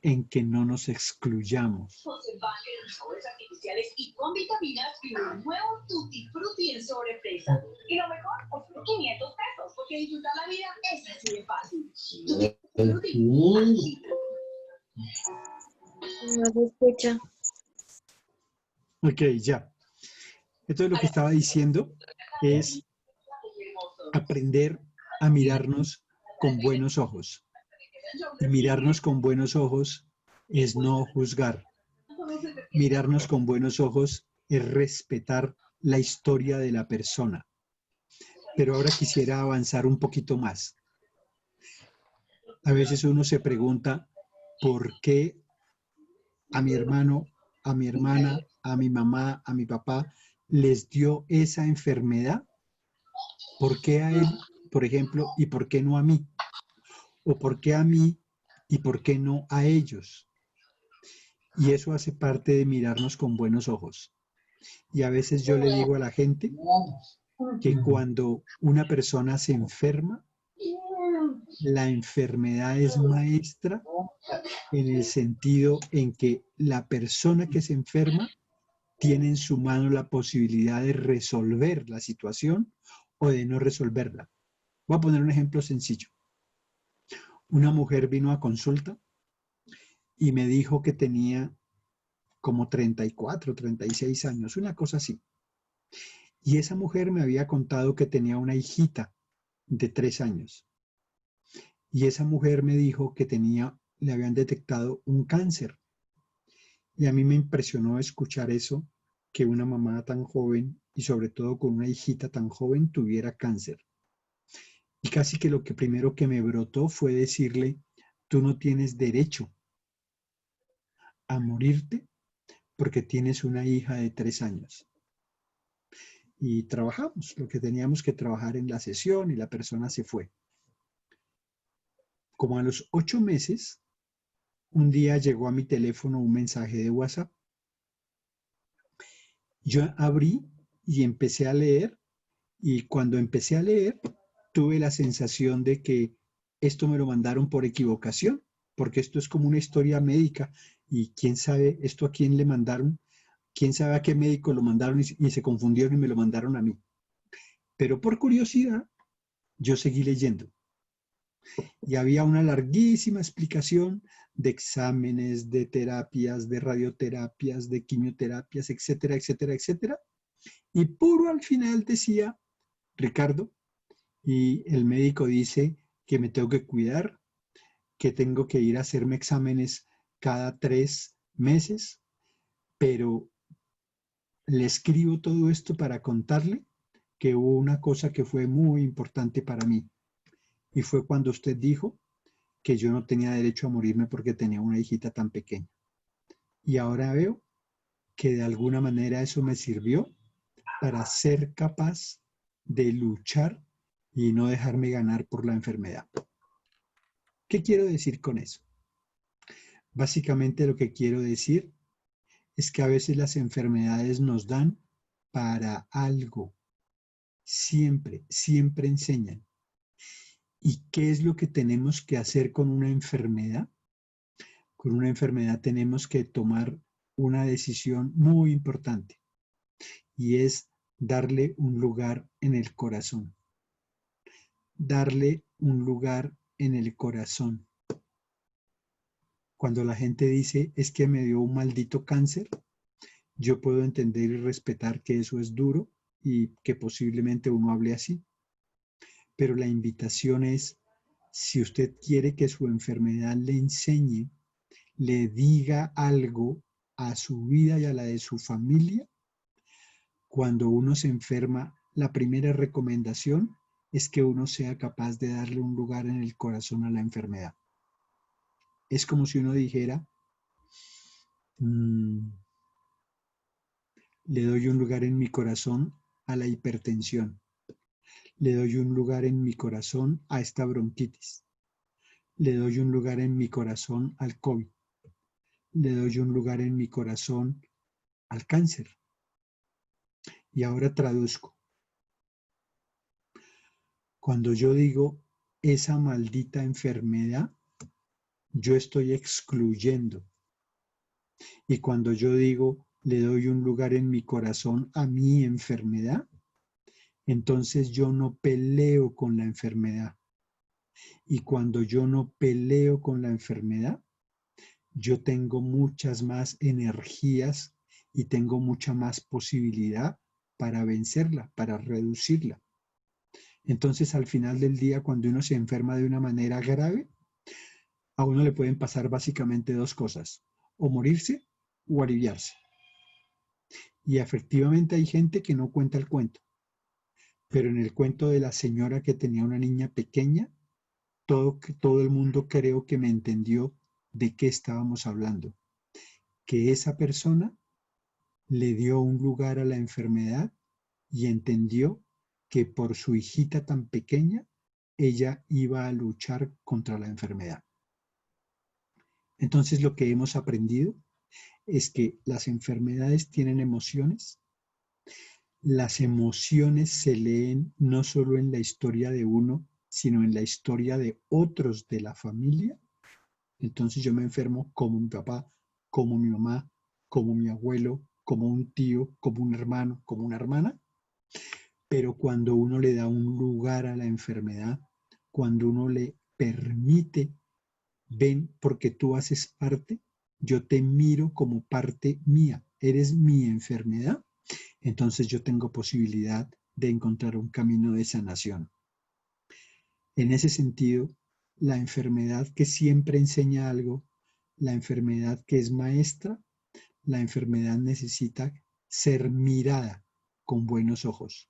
en que no nos excluyamos. Sabores artificiales y con vitaminas y un nuevo Tutti Frutti en sobrefresa. Y lo mejor, por solo 500 pesos, porque disfrutar la vida es así de fácil. Tutti Frutti. No se escucha. Ok, ya. Entonces lo que estaba diciendo es aprender a mirarnos con buenos ojos. Y mirarnos con buenos ojos es no juzgar. Mirarnos con buenos ojos es respetar la historia de la persona. Pero ahora quisiera avanzar un poquito más. A veces uno se pregunta, ¿por qué a mi hermano, a mi hermana, a mi mamá, a mi papá les dio esa enfermedad? ¿Por qué a él, por ejemplo, y por qué no a mí? ¿O por qué a mí y por qué no a ellos? Y eso hace parte de mirarnos con buenos ojos. Y a veces yo le digo a la gente que cuando una persona se enferma, la enfermedad es maestra en el sentido en que la persona que se enferma tiene en su mano la posibilidad de resolver la situación o de no resolverla. Voy a poner un ejemplo sencillo. Una mujer vino a consulta y me dijo que tenía como 34, 36 años, una cosa así. Y esa mujer me había contado que tenía una hijita de 3 años. Y esa mujer me dijo que le habían detectado un cáncer. Y a mí me impresionó escuchar eso, que una mamá tan joven y sobre todo con una hijita tan joven tuviera cáncer. Y casi que lo que primero que me brotó fue decirle, tú no tienes derecho a morirte porque tienes una hija de 3 años. Y trabajamos lo que teníamos que trabajar en la sesión y la persona se fue. Como a los 8 meses, un día llegó a mi teléfono un mensaje de WhatsApp. Yo abrí y empecé a leer, y cuando empecé a leer, tuve la sensación de que esto me lo mandaron por equivocación, porque esto es como una historia médica, y quién sabe esto a quién le mandaron, quién sabe a qué médico lo mandaron y se confundieron y me lo mandaron a mí. Pero por curiosidad, yo seguí leyendo. Y había una larguísima explicación de exámenes, de terapias, de radioterapias, de quimioterapias, etcétera, etcétera, etcétera. Y puro al final decía, Ricardo, y el médico dice que me tengo que cuidar, que tengo que ir a hacerme exámenes cada 3 meses, pero le escribo todo esto para contarle que hubo una cosa que fue muy importante para mí. Y fue cuando usted dijo que yo no tenía derecho a morirme porque tenía una hijita tan pequeña. Y ahora veo que de alguna manera eso me sirvió para ser capaz de luchar y no dejarme ganar por la enfermedad. ¿Qué quiero decir con eso? Básicamente lo que quiero decir es que a veces las enfermedades nos dan para algo. Siempre, siempre enseñan. ¿Y qué es lo que tenemos que hacer con una enfermedad? Con una enfermedad tenemos que tomar una decisión muy importante y es darle un lugar en el corazón. Darle un lugar en el corazón. Cuando la gente dice, es que me dio un maldito cáncer, yo puedo entender y respetar que eso es duro y que posiblemente uno hable así. Pero la invitación es, si usted quiere que su enfermedad le enseñe, le diga algo a su vida y a la de su familia, cuando uno se enferma, la primera recomendación es que uno sea capaz de darle un lugar en el corazón a la enfermedad. Es como si uno dijera, le doy un lugar en mi corazón a la hipertensión. Le doy un lugar en mi corazón a esta bronquitis. Le doy un lugar en mi corazón al COVID. Le doy un lugar en mi corazón al cáncer. Y ahora traduzco. Cuando yo digo esa maldita enfermedad, yo estoy excluyendo. Y cuando yo digo le doy un lugar en mi corazón a mi enfermedad, entonces yo no peleo con la enfermedad. Y cuando yo no peleo con la enfermedad, yo tengo muchas más energías y tengo mucha más posibilidad para vencerla, para reducirla. Entonces, al final del día, cuando uno se enferma de una manera grave, a uno le pueden pasar básicamente 2 cosas, o morirse o aliviarse. Y efectivamente hay gente que no cuenta el cuento. Pero en el cuento de la señora que tenía una niña pequeña, todo el mundo creo que me entendió de qué estábamos hablando. Que esa persona le dio un lugar a la enfermedad y entendió que por su hijita tan pequeña, ella iba a luchar contra la enfermedad. Entonces lo que hemos aprendido es que las enfermedades tienen emociones. Las emociones se leen no solo en la historia de uno, sino en la historia de otros de la familia. Entonces yo me enfermo como mi papá, como mi mamá, como mi abuelo, como un tío, como un hermano, como una hermana. Pero cuando uno le da un lugar a la enfermedad, cuando uno le permite, ven, porque tú haces parte, yo te miro como parte mía, eres mi enfermedad, entonces yo tengo posibilidad de encontrar un camino de sanación. En ese sentido, la enfermedad que siempre enseña algo, la enfermedad que es maestra, la enfermedad necesita ser mirada con buenos ojos.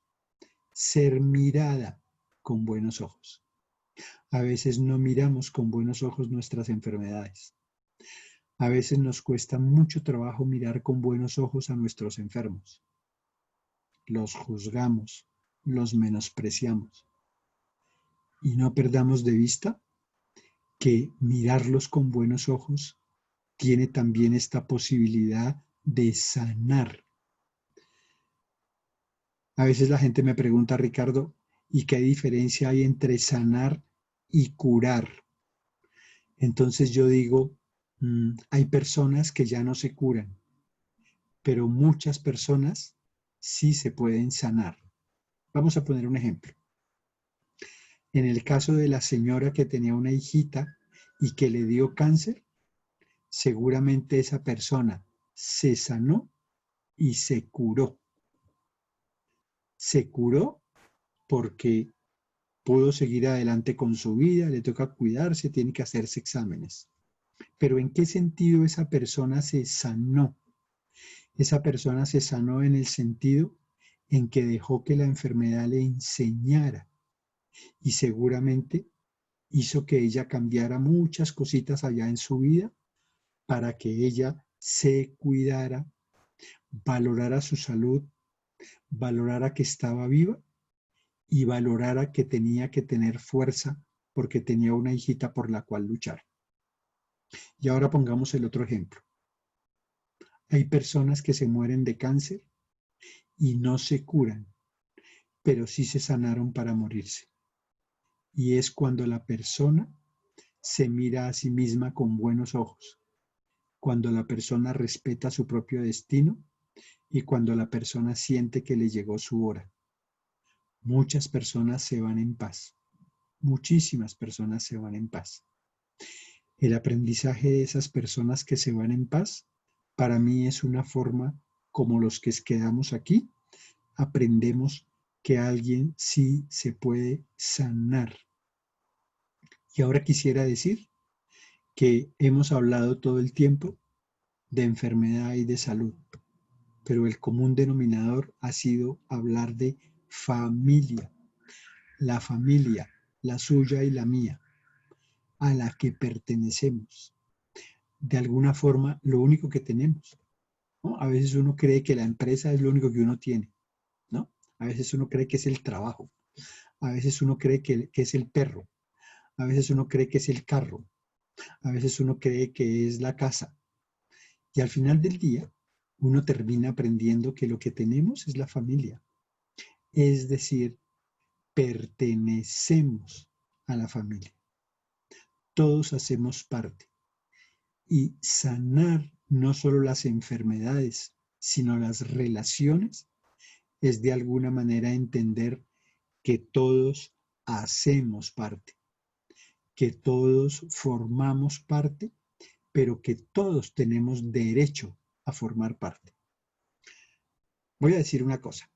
Ser mirada con buenos ojos. A veces no miramos con buenos ojos nuestras enfermedades. A veces nos cuesta mucho trabajo mirar con buenos ojos a nuestros enfermos. Los juzgamos, los menospreciamos. Y no perdamos de vista que mirarlos con buenos ojos tiene también esta posibilidad de sanar. A veces la gente me pregunta, Ricardo, ¿y qué diferencia hay entre sanar y curar? Entonces yo digo, hay personas que ya no se curan, pero muchas personas sí se pueden sanar. Vamos a poner un ejemplo. En el caso de la señora que tenía una hijita y que le dio cáncer, seguramente esa persona se sanó y se curó. Se curó porque pudo seguir adelante con su vida, le toca cuidarse, tiene que hacerse exámenes. Pero ¿en qué sentido esa persona se sanó? Esa persona se sanó en el sentido en que dejó que la enfermedad le enseñara y seguramente hizo que ella cambiara muchas cositas allá en su vida para que ella se cuidara, valorara su salud, valorara que estaba viva y valorara que tenía que tener fuerza porque tenía una hijita por la cual luchar. Y ahora pongamos el otro ejemplo. Hay personas que se mueren de cáncer y no se curan, pero sí se sanaron para morirse. Y es cuando la persona se mira a sí misma con buenos ojos, cuando la persona respeta su propio destino y cuando la persona siente que le llegó su hora. Muchas personas se van en paz, muchísimas personas se van en paz. El aprendizaje de esas personas que se van en paz, para mí es una forma como los que quedamos aquí, aprendemos que alguien sí se puede sanar. Y ahora quisiera decir que hemos hablado todo el tiempo de enfermedad y de salud, pero el común denominador ha sido hablar de familia, la suya y la mía, a la que pertenecemos. De alguna forma, lo único que tenemos, ¿no? A veces uno cree que la empresa es lo único que uno tiene, ¿no? A veces uno cree que es el trabajo, a veces uno cree que es el perro, a veces uno cree que es el carro, a veces uno cree que es la casa. Y al final del día, uno termina aprendiendo que lo que tenemos es la familia. Es decir, pertenecemos a la familia. Todos hacemos parte. Y sanar no solo las enfermedades, sino las relaciones, es de alguna manera entender que todos hacemos parte, que todos formamos parte, pero que todos tenemos derecho a formar parte. Voy a decir una cosa.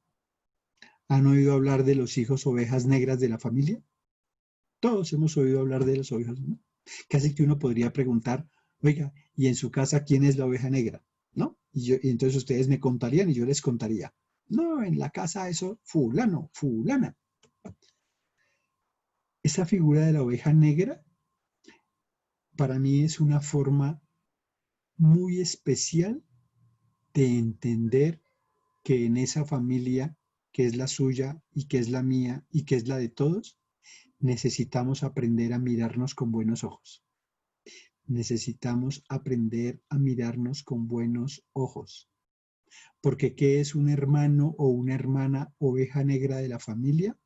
¿Han oído hablar de los hijos ovejas negras de la familia? Todos hemos oído hablar de las ovejas, ¿no? Casi que uno podría preguntar, oiga, ¿y en su casa quién es la oveja negra? ¿No? Y entonces ustedes me contarían y yo les contaría. No, en la casa eso, fulano, fulana. Esa figura de la oveja negra para mí es una forma muy especial de entender que en esa familia que es la suya y que es la mía y que es la de todos, necesitamos aprender a mirarnos con buenos ojos. Necesitamos aprender a mirarnos con buenos ojos. Porque ¿qué es un hermano o una hermana oveja negra de la familia?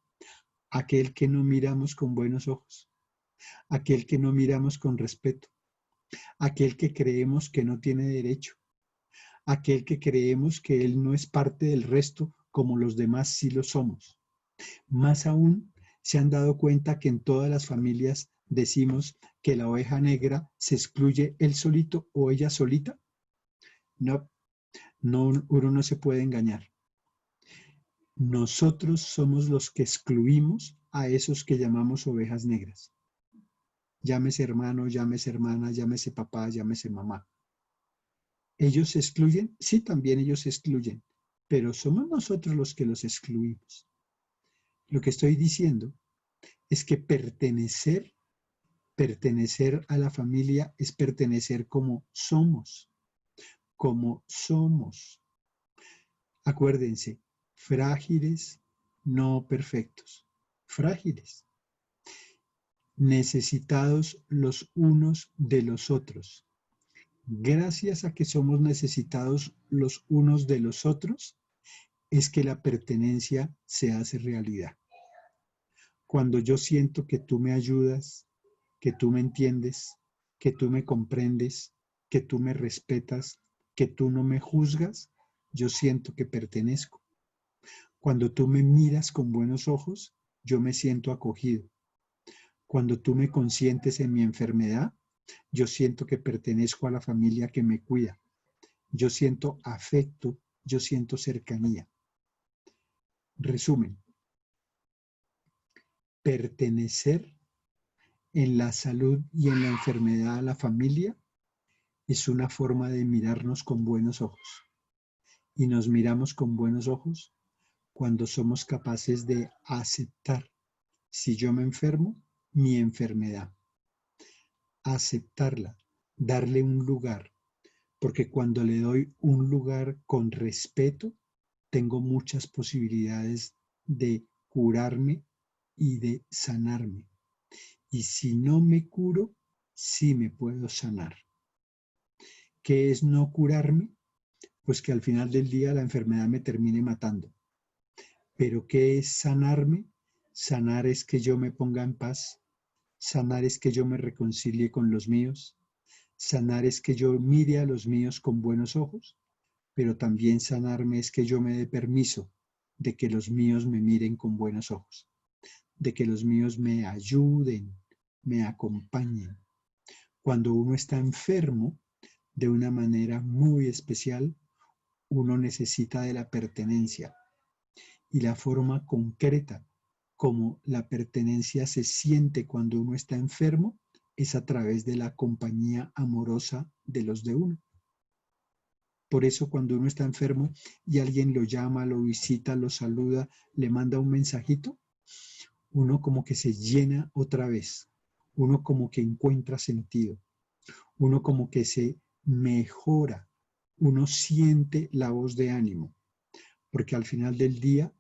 Aquel que no miramos con buenos ojos, aquel que no miramos con respeto, aquel que creemos que no tiene derecho, aquel que creemos que él no es parte del resto como los demás sí lo somos. Más aún, ¿se han dado cuenta que en todas las familias decimos que la oveja negra se excluye él solito o ella solita? No, uno no se puede engañar. Nosotros somos los que excluimos a esos que llamamos ovejas negras. Llámese hermano, llámese hermana, llámese papá, llámese mamá. ¿Ellos se excluyen? Sí, también ellos se excluyen, pero somos nosotros los que los excluimos. Lo que estoy diciendo es que pertenecer a la familia es pertenecer como somos, como somos. Acuérdense, frágiles, no perfectos, frágiles, necesitados los unos de los otros. Gracias a que somos necesitados los unos de los otros, es que la pertenencia se hace realidad. Cuando yo siento que tú me ayudas, que tú me entiendes, que tú me comprendes, que tú me respetas, que tú no me juzgas, yo siento que pertenezco. Cuando tú me miras con buenos ojos, yo me siento acogido. Cuando tú me consientes en mi enfermedad, Yo siento que pertenezco a la familia que me cuida. Yo siento afecto, yo siento cercanía. Resumen, pertenecer en la salud y en la enfermedad a la familia es una forma de mirarnos con buenos ojos. Y nos miramos con buenos ojos cuando somos capaces de aceptar, si yo me enfermo, mi enfermedad. Aceptarla, darle un lugar, porque cuando le doy un lugar con respeto, tengo muchas posibilidades de curarme y de sanarme. Y si no me curo, sí me puedo sanar. ¿Qué es no curarme? Pues que al final del día la enfermedad me termine matando. ¿Pero qué es sanarme? Sanar es que yo me ponga en paz. Sanar es que yo me reconcilie con los míos. Sanar es que yo mire a los míos con buenos ojos. Pero también sanarme es que yo me dé permiso de que los míos me miren con buenos ojos. De que los míos me ayuden, me acompañen. Cuando uno está enfermo, de una manera muy especial, uno necesita de la pertenencia. Y la forma concreta como la pertenencia se siente cuando uno está enfermo es a través de la compañía amorosa de los de uno. Por eso cuando uno está enfermo y alguien lo llama, lo visita, lo saluda, le manda un mensajito, uno como que se llena otra vez, uno como que encuentra sentido, uno como que se mejora, uno siente la voz de ánimo, porque al final del día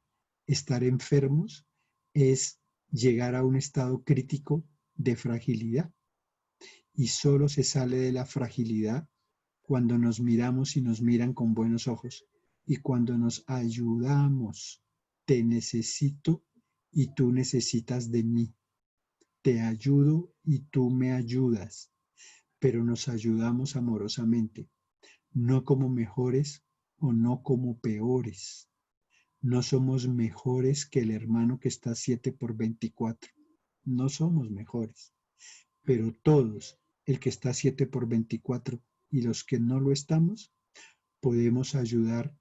estar enfermos es llegar a un estado crítico de fragilidad y solo se sale de la fragilidad cuando nos miramos y nos miran con buenos ojos y cuando nos ayudamos. Te necesito y tú necesitas de mí. Te ayudo y tú me ayudas, pero nos ayudamos amorosamente, no como mejores o no como peores. No somos mejores que el hermano que está 7x24. No somos mejores, pero todos, el que está 7x24 y los que no lo estamos, podemos ayudar,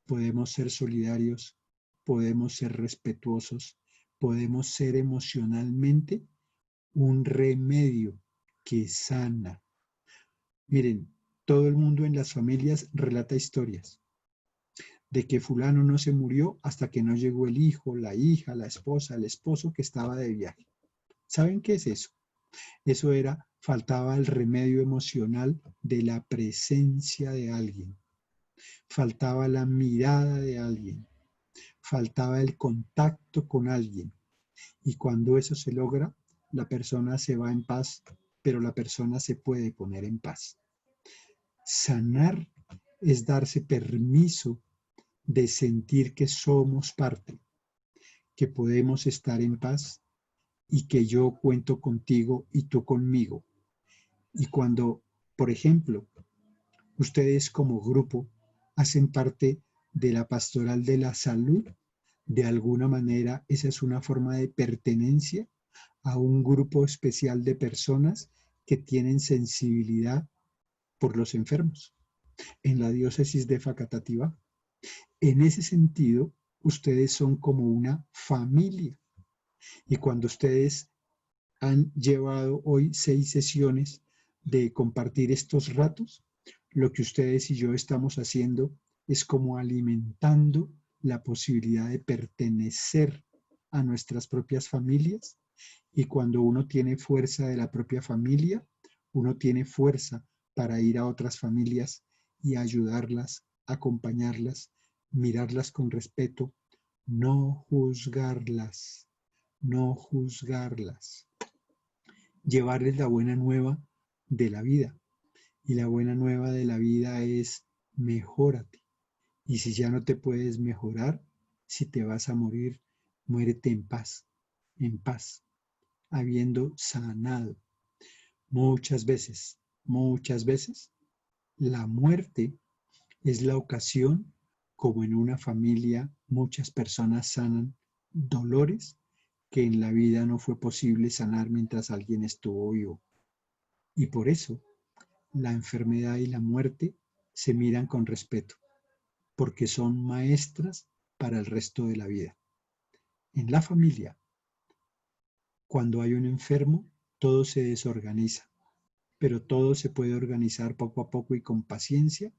podemos ser solidarios, podemos ser respetuosos, podemos ser emocionalmente un remedio que sana. Miren, todo el mundo en las familias relata historias de que fulano no se murió hasta que no llegó el hijo, la hija, la esposa, el esposo que estaba de viaje. ¿Saben qué es eso? Eso era, faltaba el remedio emocional de la presencia de alguien. Faltaba la mirada de alguien. Faltaba el contacto con alguien. Y cuando eso se logra, la persona se va en paz, pero la persona se puede poner en paz. Sanar es darse permiso de sentir que somos parte, que podemos estar en paz y que yo cuento contigo y tú conmigo. Y cuando, por ejemplo, ustedes como grupo hacen parte de la pastoral de la salud, de alguna manera esa es una forma de pertenencia a un grupo especial de personas que tienen sensibilidad por los enfermos. En la diócesis de Facatativá, en ese sentido, ustedes son como una familia. Y cuando ustedes han llevado hoy 6 sesiones de compartir estos ratos, lo que ustedes y yo estamos haciendo es como alimentando la posibilidad de pertenecer a nuestras propias familias. Y cuando uno tiene fuerza de la propia familia, uno tiene fuerza para ir a otras familias y ayudarlas, acompañarlas, mirarlas con respeto, no juzgarlas, no juzgarlas. Llevarles la buena nueva de la vida. Y la buena nueva de la vida es mejórate. Y si ya no te puedes mejorar, si te vas a morir, muérete en paz, habiendo sanado. Muchas veces, la muerte es la ocasión, como en una familia muchas personas sanan dolores que en la vida no fue posible sanar mientras alguien estuvo vivo. Y por eso la enfermedad y la muerte se miran con respeto, porque son maestras para el resto de la vida. En la familia, cuando hay un enfermo, todo se desorganiza, pero todo se puede organizar poco a poco y con paciencia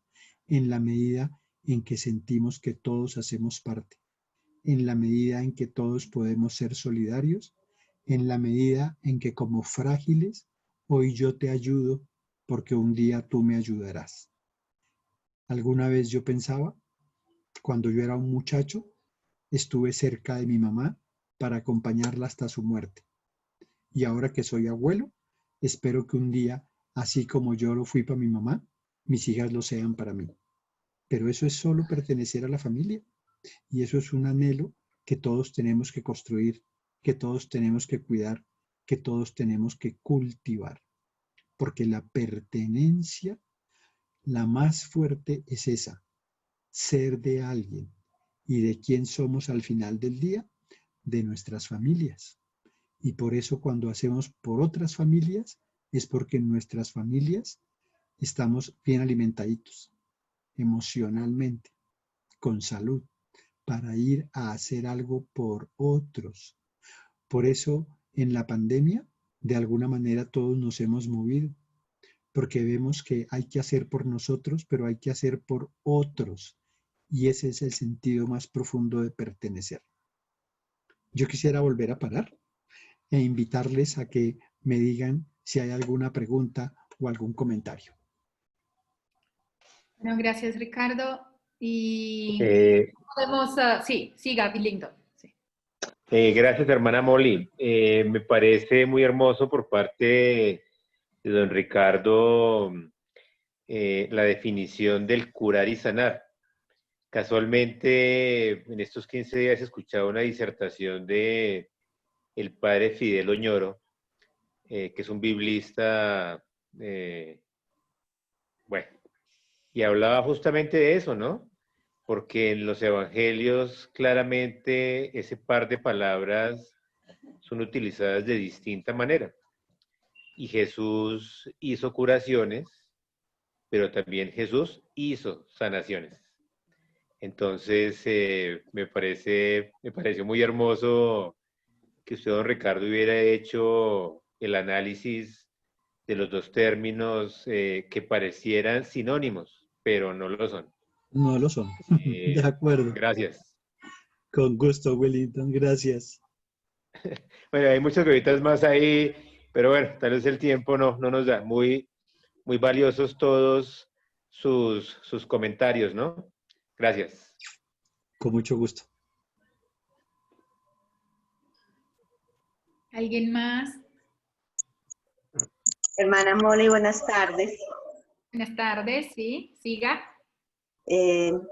en la medida en que sentimos que todos hacemos parte, en la medida en que todos podemos ser solidarios, en la medida en que como frágiles, hoy yo te ayudo porque un día tú me ayudarás. Alguna vez yo pensaba, cuando yo era un muchacho, estuve cerca de mi mamá para acompañarla hasta su muerte. Y ahora que soy abuelo, espero que un día, así como yo lo fui para mi mamá, mis hijas lo sean para mí. Pero eso es solo pertenecer a la familia. Y eso es un anhelo que todos tenemos que construir, que todos tenemos que cuidar, que todos tenemos que cultivar. Porque la pertenencia, la más fuerte es esa, ser de alguien. ¿Y de quién somos al final del día? De nuestras familias. Y por eso cuando hacemos por otras familias, es porque en nuestras familias estamos bien alimentaditos, emocionalmente, con salud, para ir a hacer algo por otros. Por eso en la pandemia, de alguna manera todos nos hemos movido, porque vemos que hay que hacer por nosotros, pero hay que hacer por otros. Y ese es el sentido más profundo de pertenecer. Yo quisiera volver a parar e invitarles a que me digan si hay alguna pregunta o algún comentario. Bueno, gracias, Ricardo. Y Eh, podemos, sí, siga, Billington. Sí. Gracias, hermana Molly. Me parece muy hermoso por parte de don Ricardo la definición del curar y sanar. Casualmente, en estos 15 días he escuchado una disertación de el padre Fidel Oñoro, que es un biblista, bueno, y hablaba justamente de eso, ¿no? Porque en los evangelios claramente ese par de palabras son utilizadas de distinta manera. Y Jesús hizo curaciones, pero también Jesús hizo sanaciones. Entonces, me pareció muy hermoso que usted, don Ricardo, hubiera hecho el análisis de los dos términos que parecieran sinónimos, pero no lo son. No lo son. De acuerdo. Gracias. Con gusto, Wellington. Gracias. Bueno, hay muchas cositas más ahí, pero bueno, tal vez el tiempo no nos da. Muy, muy valiosos todos sus comentarios, ¿no? Gracias. Con mucho gusto. ¿Alguien más? Hermana Molly, buenas tardes. Buenas tardes, sí, siga.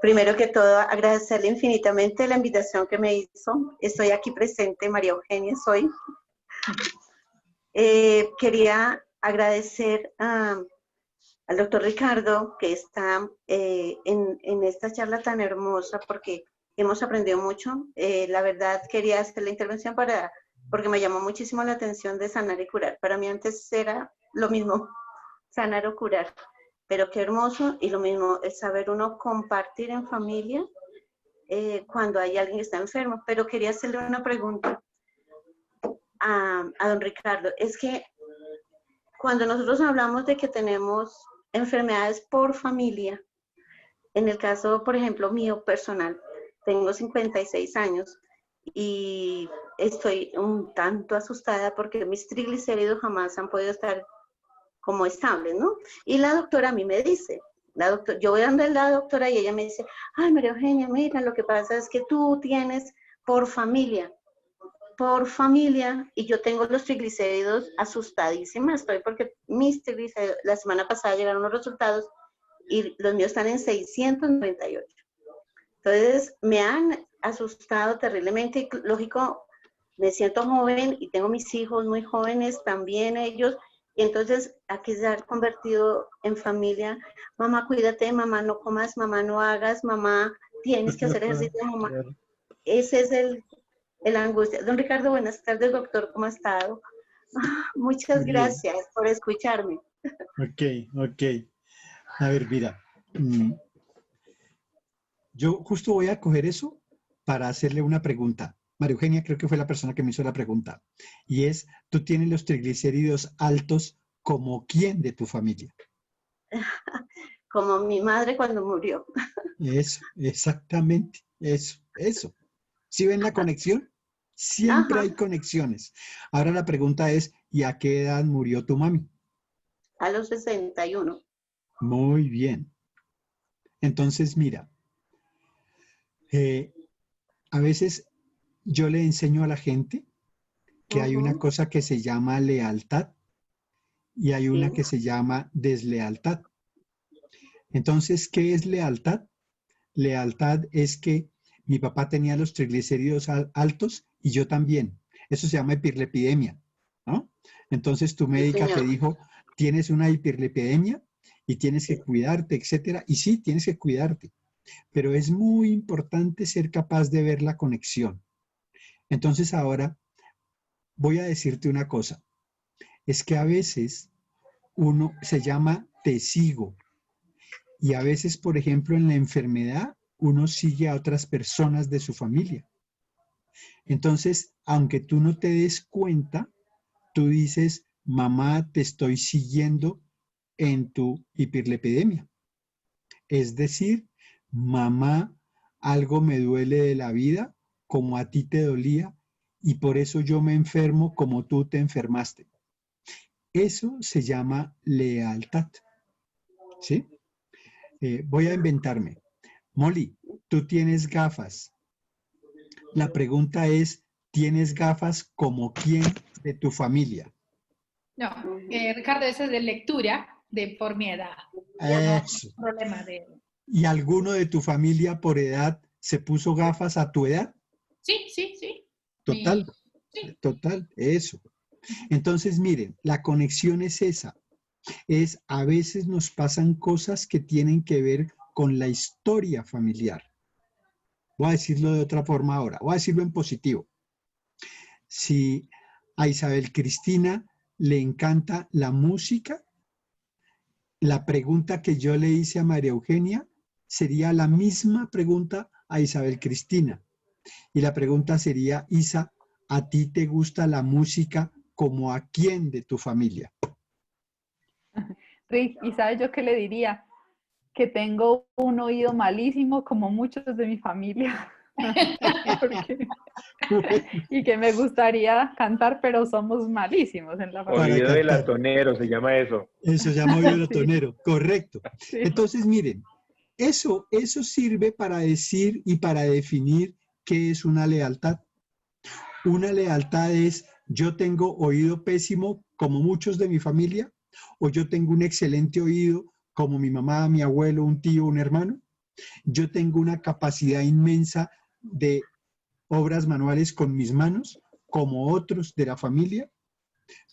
Primero que todo, agradecerle infinitamente la invitación que me hizo. Estoy aquí presente, María Eugenia soy. Quería agradecer al doctor Ricardo que está en esta charla tan hermosa porque hemos aprendido mucho. La verdad quería hacer la intervención porque me llamó muchísimo la atención de sanar y curar. Para mí antes era lo mismo, sanar o curar. Pero qué hermoso, y lo mismo, el saber uno compartir en familia cuando hay alguien que está enfermo. Pero quería hacerle una pregunta a don Ricardo. Es que cuando nosotros hablamos de que tenemos enfermedades por familia, en el caso, por ejemplo, mío personal, tengo 56 años y estoy un tanto asustada porque mis triglicéridos jamás han podido estar como estable, ¿no? Y la doctora a mí me dice, yo voy a donde la doctora y ella me dice, ay, María Eugenia, mira, lo que pasa es que tú tienes por familia, y yo tengo los triglicéridos asustadísima, estoy porque mis triglicéridos, la semana pasada llegaron los resultados y los míos están en 698. Entonces, me han asustado terriblemente y lógico, me siento joven y tengo mis hijos muy jóvenes también ellos. Y entonces, aquí se ha convertido en familia. Mamá, cuídate, mamá, no comas, mamá, no hagas, mamá, tienes que hacer ejercicio, mamá. Ese es el angustia. Don Ricardo, buenas tardes, doctor, ¿cómo ha estado? Muchas gracias por escucharme. Ok, ok. A ver, mira. Yo justo voy a coger eso para hacerle una pregunta. María Eugenia creo que fue la persona que me hizo la pregunta. Y es, ¿tú tienes los triglicéridos altos como quién de tu familia? Como mi madre cuando murió. Eso, exactamente. Eso. ¿Sí ven la conexión? Siempre Ajá, hay conexiones. Ahora la pregunta es, ¿y a qué edad murió tu mami? a los 61. Muy bien. Entonces, mira, eh, a veces yo le enseño a la gente que hay una Ujú, cosa que se llama lealtad y hay una sí, que se llama deslealtad. Entonces, ¿qué es lealtad? Lealtad es que mi papá tenía los triglicéridos altos y yo también. Eso se llama hiperlipidemia, ¿no? Entonces tu sí, médica te señor. dijo, tienes una hiperlipidemia y tienes que cuidarte, etcétera. Y sí, tienes que cuidarte, pero es muy importante ser capaz de ver la conexión. Entonces ahora voy a decirte una cosa, es que a veces uno se llama te sigo y a veces, por ejemplo, en la enfermedad, uno sigue a otras personas de su familia. Entonces, aunque tú no te des cuenta, tú dices, mamá, te estoy siguiendo en tu hiperlipidemia. Es decir, mamá, algo me duele de la vida como a ti te dolía y por eso yo me enfermo como tú te enfermaste. Eso se llama lealtad, ¿sí? Voy a inventarme. Molly, tú tienes gafas. La pregunta es, ¿tienes gafas como quién de tu familia? No, Ujú, Ricardo, eso es de lectura de por mi edad. No, Eso. problema de... ¿Y alguno de tu familia por edad se puso gafas a tu edad? Sí, sí, sí. Total, Sí. total, eso. Entonces, miren, la conexión es esa. Es a veces nos pasan cosas que tienen que ver con la historia familiar. Voy a decirlo de otra forma ahora, voy a decirlo en positivo. Si a Isabel Cristina le encanta la música, la pregunta que yo le hice a María Eugenia sería la misma pregunta a Isabel Cristina. Y la pregunta sería, Isa, ¿a ti te gusta la música como a quién de tu familia? Rick, ¿y sabes yo qué le diría? Que tengo un oído malísimo como muchos de mi familia. Porque, y que me gustaría cantar, pero somos malísimos en la Para familia. Oído de cantar. latonero se llama eso. Eso se llama oído Sí, tonero, correcto. sí. Entonces, miren, eso sirve para decir y para definir qué es una lealtad. Una lealtad es yo tengo oído pésimo como muchos de mi familia o yo tengo un excelente oído como mi mamá, mi abuelo, un tío, un hermano. Yo tengo una capacidad inmensa de obras manuales con mis manos como otros de la familia,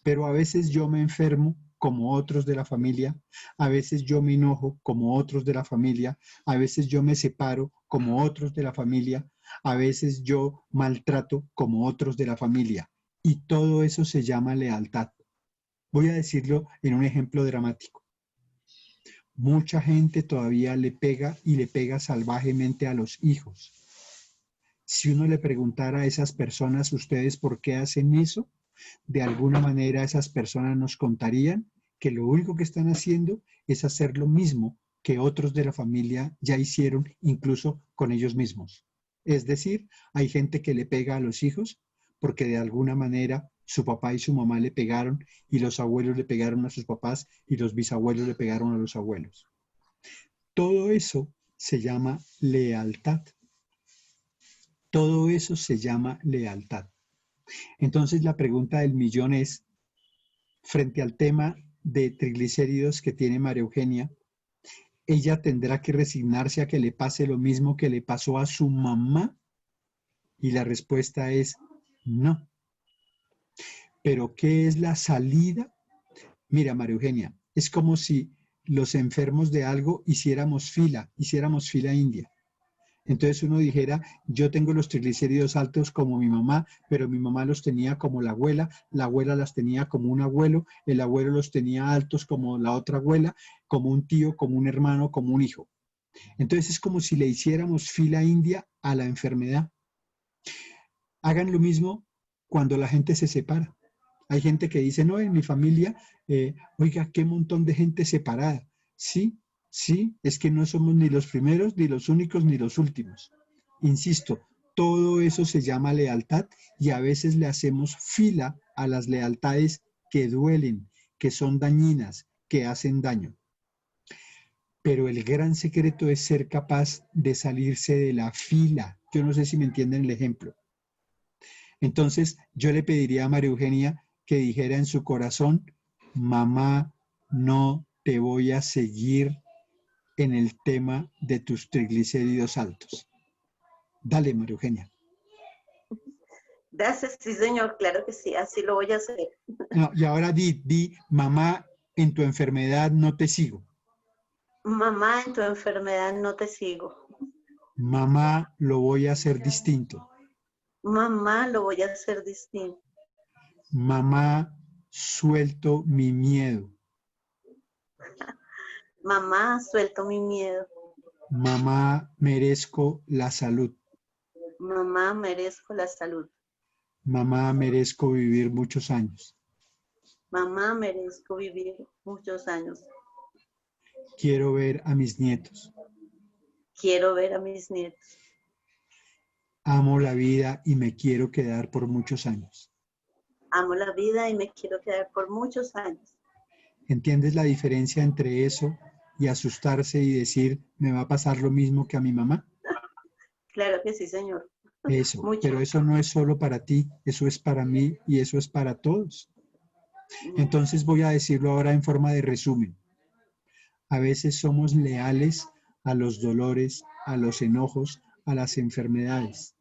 pero a veces yo me enfermo como otros de la familia, a veces yo me enojo como otros de la familia, a veces yo me separo como otros de la familia, a veces yo maltrato como otros de la familia. Y todo eso se llama lealtad. Voy a decirlo en un ejemplo dramático. Mucha gente todavía le pega y le pega salvajemente a los hijos. Si uno le preguntara a esas personas, ¿ustedes por qué hacen eso? De alguna manera esas personas nos contarían que lo único que están haciendo es hacer lo mismo que otros de la familia ya hicieron, incluso con ellos mismos. Es decir, hay gente que le pega a los hijos porque de alguna manera su papá y su mamá le pegaron y los abuelos le pegaron a sus papás y los bisabuelos le pegaron a los abuelos. Todo eso se llama lealtad. Todo eso se llama lealtad. Entonces la pregunta del millón es, frente al tema de triglicéridos que tiene María Eugenia, ella tendrá que resignarse a que le pase lo mismo que le pasó a su mamá. Y la respuesta es no. Pero ¿qué es la salida? Mira, María Eugenia, es como si los enfermos de algo hiciéramos fila india. Entonces uno dijera, yo tengo los triglicéridos altos como mi mamá, pero mi mamá los tenía como la abuela las tenía como un abuelo, el abuelo los tenía altos como la otra abuela, como un tío, como un hermano, como un hijo. Entonces es como si le hiciéramos fila india a la enfermedad. Hagan lo mismo cuando la gente se separa. Hay gente que dice, no, en mi familia, oiga, qué montón de gente separada. Sí, sí, es que no somos ni los primeros, ni los únicos, ni los últimos. Insisto, todo eso se llama lealtad y a veces le hacemos fila a las lealtades que duelen, que son dañinas, que hacen daño. Pero el gran secreto es ser capaz de salirse de la fila. Yo no sé si me entienden el ejemplo. Entonces, yo le pediría a María Eugenia que dijera en su corazón, mamá, no te voy a seguir en el tema de tus triglicéridos altos. Dale, María Eugenia. Gracias, sí, señor, claro que sí, así lo voy a hacer. No, y ahora di, mamá, en tu enfermedad no te sigo. Mamá, en tu enfermedad no te sigo. Mamá, lo voy a hacer distinto. Mamá, lo voy a hacer distinto. Mamá, suelto mi miedo. Mamá, suelto mi miedo. Mamá, merezco la salud. Mamá, merezco la salud. Mamá, merezco vivir muchos años. Mamá, merezco vivir muchos años. Quiero ver a mis nietos. Quiero ver a mis nietos. Amo la vida y me quiero quedar por muchos años. Amo la vida y me quiero quedar por muchos años. ¿Entiendes la diferencia entre eso y asustarse y decir, me va a pasar lo mismo que a mi mamá? Claro que sí, señor. Eso, Mucho. pero eso no es solo para ti, eso es para mí y eso es para todos. Entonces voy a decirlo ahora en forma de resumen. A veces somos leales a los dolores, a los enojos, a las enfermedades.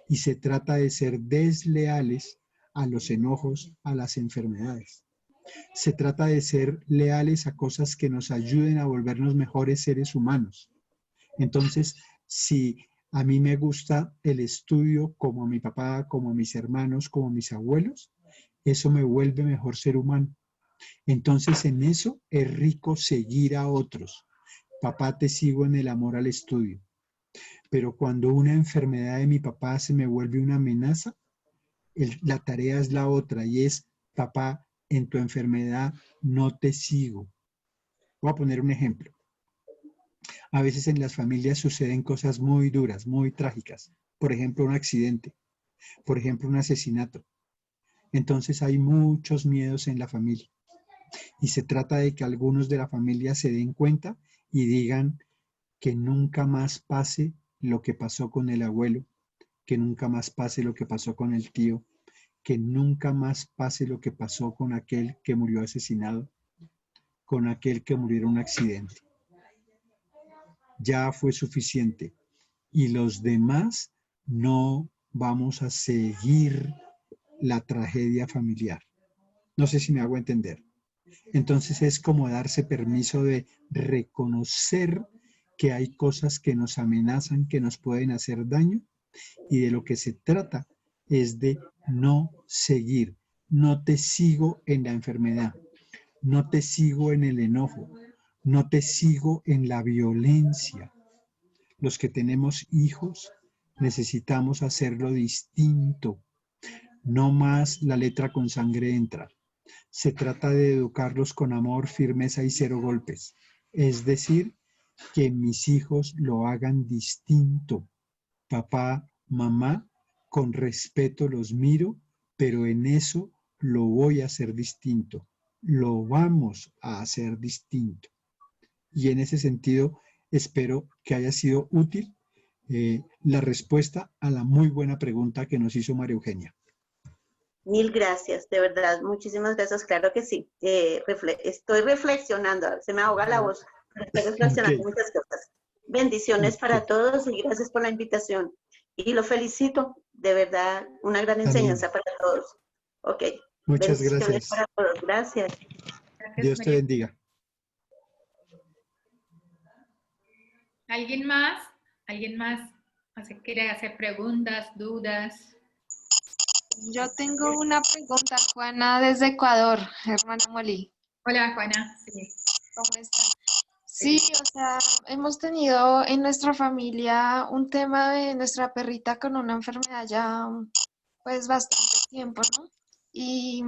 Y se trata de ser desleales a los enojos, a las enfermedades. Se trata de ser leales a cosas que nos ayuden a volvernos mejores seres humanos. Entonces, si a mí me gusta el estudio como a mi papá, como a mis hermanos, como a mis abuelos, eso me vuelve mejor ser humano. Entonces, en eso es rico seguir a otros. Papá, te sigo en el amor al estudio. Pero cuando una enfermedad de mi papá se me vuelve una amenaza, la tarea es la otra y es, papá, en tu enfermedad no te sigo. Voy a poner un ejemplo. A veces en las familias suceden cosas muy duras, muy trágicas. Por ejemplo, un accidente. Por ejemplo, un asesinato. Entonces hay muchos miedos en la familia. Y se trata de que algunos de la familia se den cuenta y digan que nunca más pase lo que pasó con el abuelo, que nunca más pase lo que pasó con el tío, que nunca más pase lo que pasó con aquel que murió asesinado, con aquel que murió en un accidente. Ya fue suficiente. Y los demás no vamos a seguir la tragedia familiar. No sé si me hago entender. Entonces es como darse permiso de reconocer que hay cosas que nos amenazan, que nos pueden hacer daño, y de lo que se trata es de no seguir. No te sigo en la enfermedad, no te sigo en el enojo, no te sigo en la violencia. Los que tenemos hijos necesitamos hacerlo distinto. No más la letra con sangre entra. Se trata de educarlos con amor, firmeza y cero golpes. Es decir, que mis hijos lo hagan distinto. Papá, mamá, con respeto los miro, pero en eso lo voy a hacer distinto. Lo vamos a hacer distinto. Y en ese sentido, espero que haya sido útil la respuesta a la muy buena pregunta que nos hizo María Eugenia. Mil gracias, de verdad, muchísimas gracias, claro que sí. Estoy reflexionando, se me ahoga la voz, pero estoy reflexionando muchas cosas. Bendiciones para todos y gracias por la invitación. Y lo felicito, de verdad, una gran enseñanza para todos. Ok. Muchas gracias. Para todos. Gracias. Dios te bendiga. ¿Alguien más? ¿Alguien más quiere hacer preguntas, dudas? Yo tengo una pregunta, Juana, desde Ecuador, hermana Molly. Hola, Juana. Sí. ¿Cómo está? Sí, o sea, hemos tenido en nuestra familia un tema de nuestra perrita con una enfermedad ya pues bastante tiempo, ¿no? Y,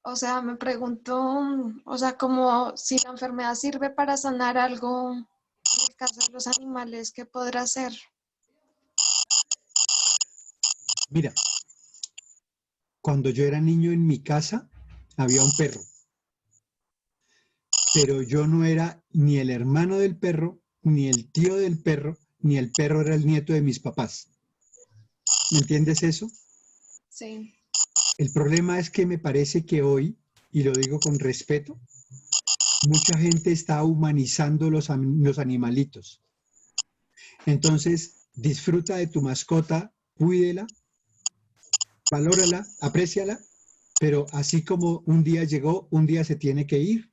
o sea, me pregunto, o sea, como si la enfermedad sirve para sanar algo, en el caso de los animales, ¿qué podrá hacer? Mira, cuando yo era niño en mi casa había un perro, pero yo no era ni el hermano del perro, ni el tío del perro, ni el perro era el nieto de mis papás. ¿Me entiendes eso? Sí. El problema es que me parece que hoy, y lo digo con respeto, mucha gente está humanizando los animalitos. Entonces, disfruta de tu mascota, cuídela, valórala, apréciala, pero así como un día llegó, un día se tiene que ir.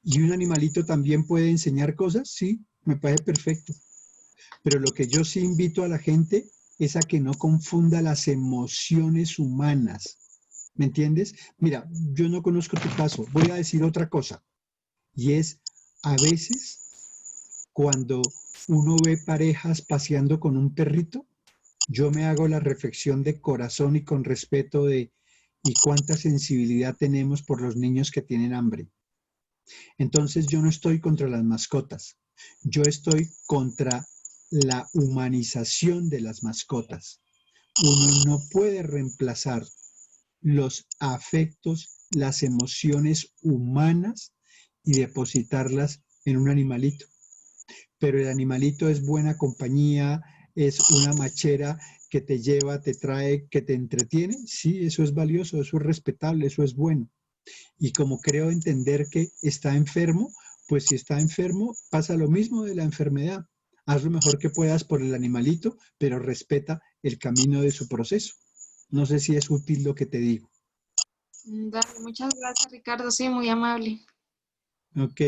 ¿Y un animalito también puede enseñar cosas? Sí, me parece perfecto. Pero lo que yo sí invito a la gente es a que no confunda las emociones humanas. ¿Me entiendes? Mira, yo no conozco tu caso. Voy a decir otra cosa. Y es, a veces, cuando uno ve parejas paseando con un perrito, yo me hago la reflexión de corazón y con respeto de ¿y cuánta sensibilidad tenemos por los niños que tienen hambre? Entonces yo no estoy contra las mascotas, yo estoy contra la humanización de las mascotas. Uno no puede reemplazar los afectos, las emociones humanas y depositarlas en un animalito. Pero el animalito es buena compañía, es una machera que te lleva, te trae, que te entretiene. Sí, eso es valioso, eso es respetable, eso es bueno. Y como creo entender que está enfermo, pues si está enfermo, pasa lo mismo de la enfermedad. Haz lo mejor que puedas por el animalito, pero respeta el camino de su proceso. No sé si es útil lo que te digo. Dale, muchas gracias, Ricardo. Sí, muy amable. Ok.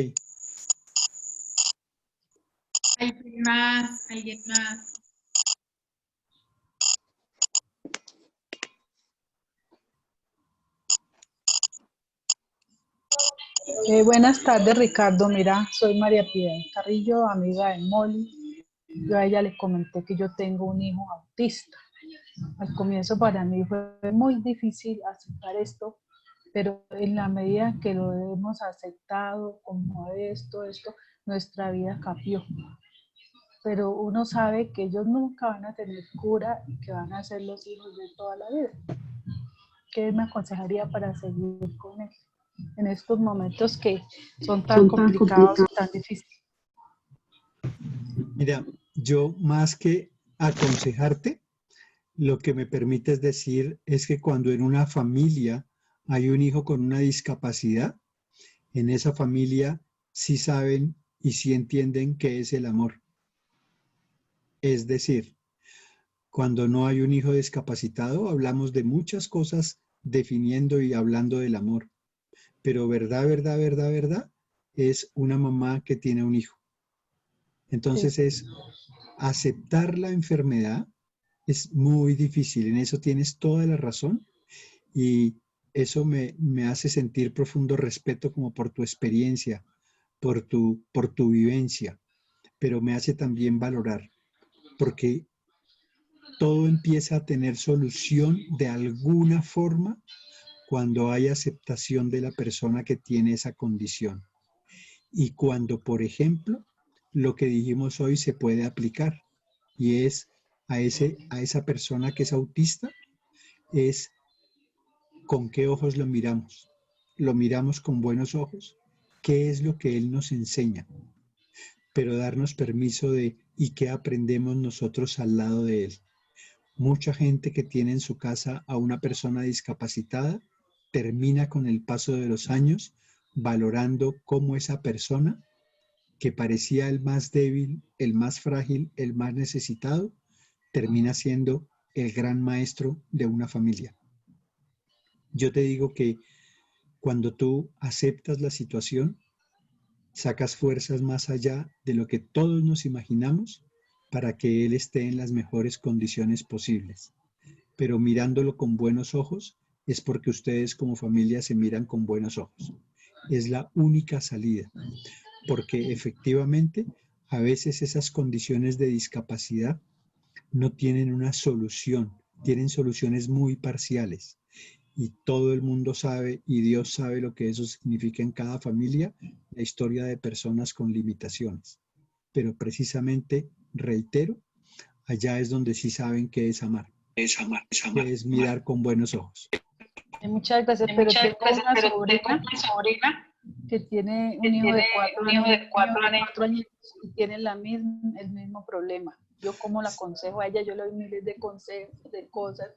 ¿Alguien más? ¿Alguien más? Buenas tardes, Ricardo. Mira, soy María Piedad Carrillo, amiga de Molly. Yo a ella le comenté que yo tengo un hijo autista. Al comienzo para mí fue muy difícil aceptar esto, pero en la medida que lo hemos aceptado como esto, nuestra vida cambió. Pero uno sabe que ellos nunca van a tener cura y que van a ser los hijos de toda la vida. ¿Qué me aconsejaría para seguir con él en estos momentos que son tan complicados y tan difíciles? Mira, yo más que aconsejarte, lo que me permites decir es que cuando en una familia hay un hijo con una discapacidad, en esa familia sí saben y sí entienden qué es el amor. Es decir, cuando no hay un hijo discapacitado, hablamos de muchas cosas definiendo y hablando del amor. Pero verdad, verdad, verdad, verdad, es una mamá que tiene un hijo. Entonces es aceptar la enfermedad es muy difícil. En eso tienes toda la razón y eso me hace sentir profundo respeto como por tu experiencia, por tu vivencia, pero me hace también valorar, porque todo empieza a tener solución de alguna forma cuando hay aceptación de la persona que tiene esa condición. Y cuando, por ejemplo, lo que dijimos hoy se puede aplicar y es a esa persona que es autista, es con qué ojos lo miramos. Lo miramos con buenos ojos. ¿Qué es lo que él nos enseña? Pero darnos permiso de ¿y qué aprendemos nosotros al lado de él? Mucha gente que tiene en su casa a una persona discapacitada termina con el paso de los años valorando cómo esa persona, que parecía el más débil, el más frágil, el más necesitado, termina siendo el gran maestro de una familia. Yo te digo que cuando tú aceptas la situación, sacas fuerzas más allá de lo que todos nos imaginamos para que él esté en las mejores condiciones posibles. Pero mirándolo con buenos ojos es porque ustedes como familia se miran con buenos ojos. Es la única salida, porque efectivamente a veces esas condiciones de discapacidad no tienen una solución, tienen soluciones muy parciales. Y todo el mundo sabe y Dios sabe lo que eso significa en cada familia, la historia de personas con limitaciones. Pero precisamente, reitero, allá es donde sí saben qué es amar. Que es mirar con buenos ojos. Muchas gracias, pero tengo una sobrina que tiene un hijo de 4 años y tiene el mismo problema. Yo como la aconsejo a ella, yo le doy miles de consejos, de cosas,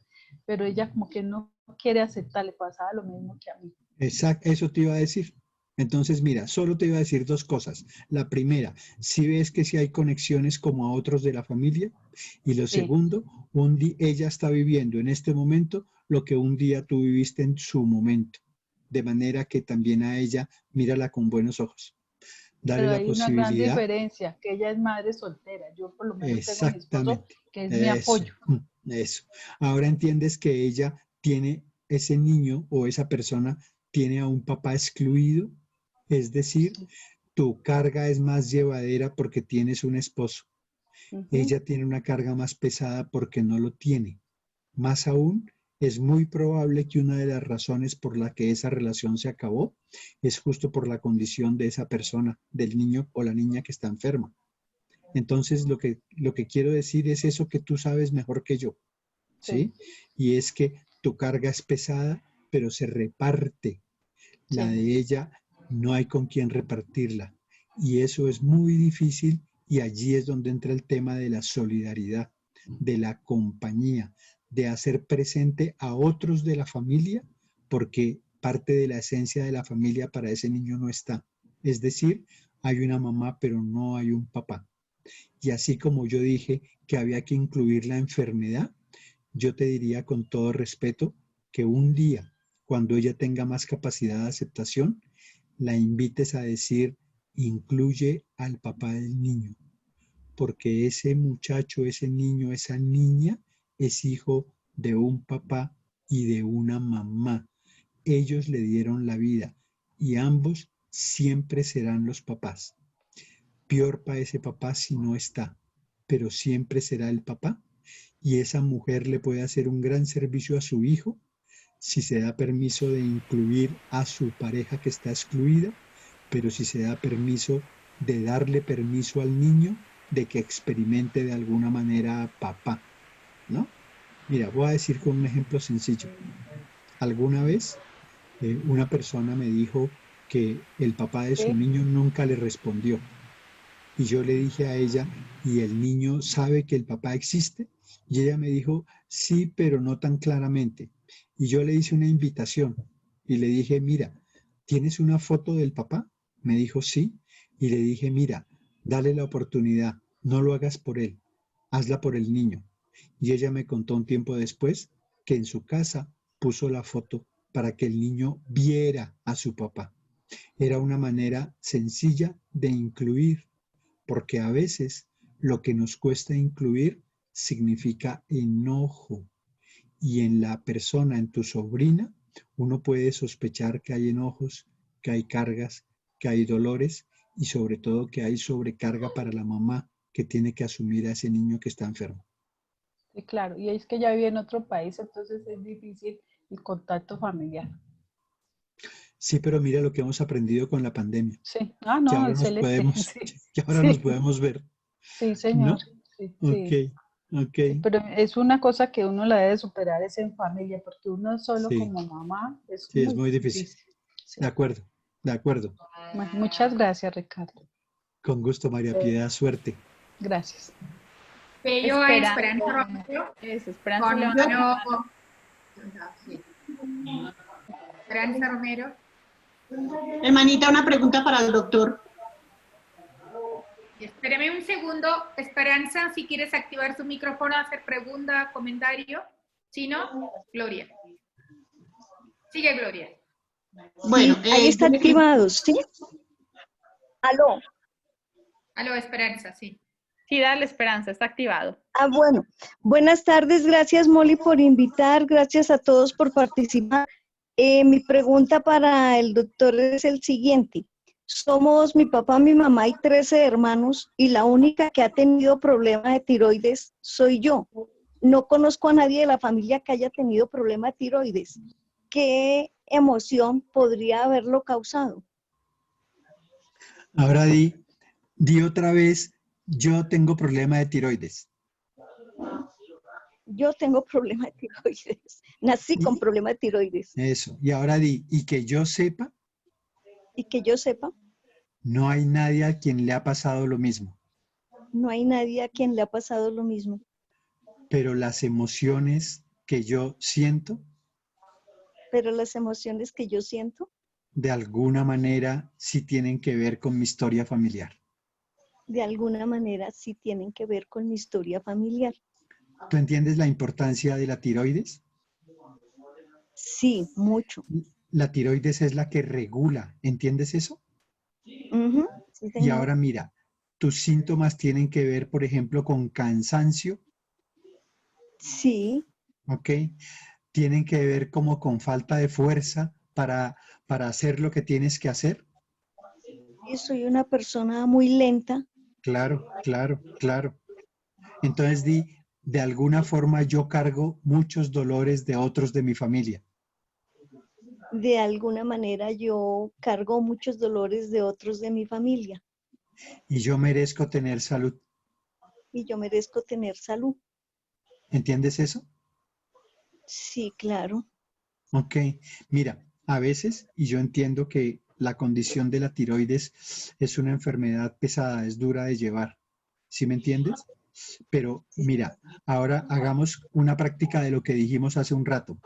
pero ella como que no quiere aceptar, le pasaba lo mismo que a mí. Exacto, eso te iba a decir. Entonces, mira, solo te iba a decir dos cosas. La primera, si ves que si hay conexiones como a otros de la familia. Y lo segundo, ella está viviendo en este momento lo que un día tú viviste en su momento. De manera que también a ella, mírala con buenos ojos. Dale Pero la hay posibilidad. una gran diferencia, que ella es madre soltera. Yo por lo menos tengo a mi esposo, que es mi apoyo. Eso. Ahora entiendes que ella tiene, ese niño o esa persona tiene a un papá excluido. Es decir, tu carga es más llevadera porque tienes un esposo. Ella tiene una carga más pesada porque no lo tiene. Más aún, es muy probable que una de las razones por la que esa relación se acabó es justo por la condición de esa persona, del niño o la niña que está enferma. Entonces, lo que quiero decir es eso que tú sabes mejor que yo, ¿sí? Y es que tu carga es pesada, pero se reparte. La de ella no hay con quien repartirla. Y eso es muy difícil y allí es donde entra el tema de la solidaridad, de la compañía, de hacer presente a otros de la familia, porque parte de la esencia de la familia para ese niño no está. Es decir, hay una mamá, pero no hay un papá. Y así como yo dije que había que incluir la enfermedad, yo te diría con todo respeto que un día, cuando ella tenga más capacidad de aceptación, la invites a decir, incluye al papá del niño, porque ese muchacho, ese niño, esa niña es hijo de un papá y de una mamá. Ellos le dieron la vida y ambos siempre serán los papás. Peor para ese papá si no está, pero siempre será el papá. Y esa mujer le puede hacer un gran servicio a su hijo si se da permiso de incluir a su pareja que está excluida, pero si se da permiso de darle permiso al niño de que experimente de alguna manera a papá, ¿no? Mira, voy a decir con un ejemplo sencillo. Alguna vez una persona me dijo que el papá de su niño nunca le respondió. Y yo le dije a ella, ¿y el niño sabe que el papá existe? Y ella me dijo, sí, pero no tan claramente. Y yo le hice una invitación y le dije, mira, ¿tienes una foto del papá? Me dijo, sí. Y le dije, mira, dale la oportunidad, no lo hagas por él, hazla por el niño. Y ella me contó un tiempo después que en su casa puso la foto para que el niño viera a su papá. Era una manera sencilla de incluir, porque a veces lo que nos cuesta incluir significa enojo. Y en la persona, en tu sobrina, uno puede sospechar que hay enojos, que hay cargas, que hay dolores y sobre todo que hay sobrecarga para la mamá que tiene que asumir a ese niño que está enfermo. Sí, claro, y es que ya vive en otro país, entonces es difícil el contacto familiar. Sí, pero mira lo que hemos aprendido con la pandemia. Sí, no, que ahora excelente. nos podemos ver. Sí, señor. ¿No? Sí, Ok. Pero es una cosa que uno la debe superar, es en familia, porque uno solo como mamá es muy difícil. Sí. De acuerdo. Muchas gracias, Ricardo. Con gusto, María Piedad, suerte. Gracias. Yo a Esperanza Romero. Esperanza Romero. Hermanita, una pregunta para el doctor. Espéreme un segundo, Esperanza, si quieres activar su micrófono, hacer pregunta, comentario. Si no, Gloria. Sigue, Gloria. Bueno, ahí está activado, ¿sí? Aló. Aló, Esperanza, sí. Sí, dale Esperanza, está activado. Ah, bueno. Buenas tardes, gracias Molly por invitar, gracias a todos por participar. Mi pregunta para el doctor es el siguiente. Somos mi papá, mi mamá y 13 hermanos y la única que ha tenido problema de tiroides soy yo. No conozco a nadie de la familia que haya tenido problema de tiroides. ¿Qué emoción podría haberlo causado? Ahora di otra vez, yo tengo problema de tiroides. Yo tengo problema de tiroides. Nací con problema de tiroides. Eso. Y ahora y que yo sepa, Y que yo sepa, no hay nadie a quien le ha pasado lo mismo. no hay nadie a quien le ha pasado lo mismo. Pero las emociones que yo siento, Pero las emociones que yo siento, de alguna manera, sí tienen que ver con mi historia familiar. de alguna manera sí tienen que ver con mi historia familiar. ¿Tú entiendes la importancia de la tiroides? Sí, mucho. La tiroides es la que regula, ¿entiendes eso? Ujú, sí, Y señor. ahora mira, tus síntomas tienen que ver, por ejemplo, con cansancio, Sí, ¿ok? Tienen que ver como con falta de fuerza para hacer lo que tienes que hacer. y soy una persona muy lenta. Claro, claro, claro. Entonces de alguna forma yo cargo muchos dolores de otros de mi familia. De alguna manera yo cargo muchos dolores de otros de mi familia Y yo merezco tener salud. y yo merezco tener salud. ¿Entiendes eso? Sí, claro. Ok. Mira, a veces, y yo entiendo que la condición de la tiroides es una enfermedad pesada, es dura de llevar. ¿Sí me entiendes? Pero mira, ahora hagamos una práctica de lo que dijimos hace un rato.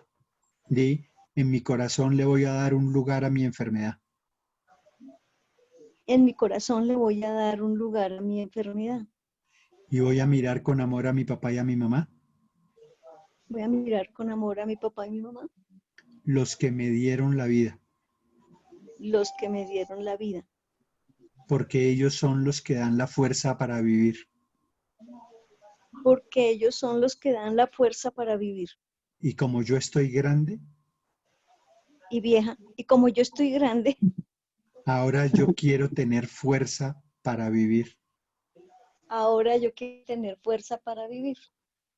En mi corazón le voy a dar un lugar a mi enfermedad. En mi corazón le voy a dar un lugar a mi enfermedad. Y voy a mirar con amor a mi papá y a mi mamá, Voy a mirar con amor a mi papá y mi mamá, los que me dieron la vida, los que me dieron la vida, porque ellos son los que dan la fuerza para vivir. porque ellos son los que dan la fuerza para vivir. Y como yo estoy grande, Y vieja, y como yo estoy grande, ahora yo quiero tener fuerza para vivir, ahora yo quiero tener fuerza para vivir,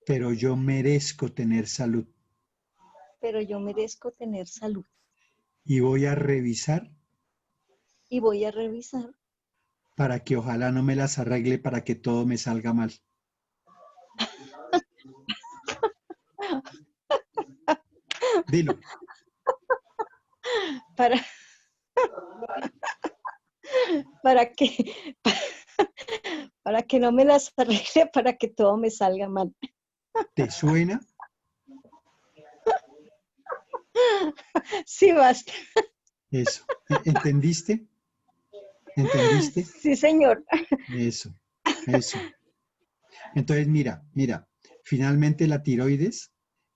pero yo merezco tener salud. pero yo merezco tener salud. Y voy a revisar Y voy a revisar para que ojalá no me las arregle para que todo me salga mal. Dilo. para, para que, para que no me las arregle, para que todo me salga mal. ¿Te suena? Sí, basta. Eso. ¿Entendiste? ¿Entendiste? Sí, señor. Eso, eso. Entonces, mira, finalmente la tiroides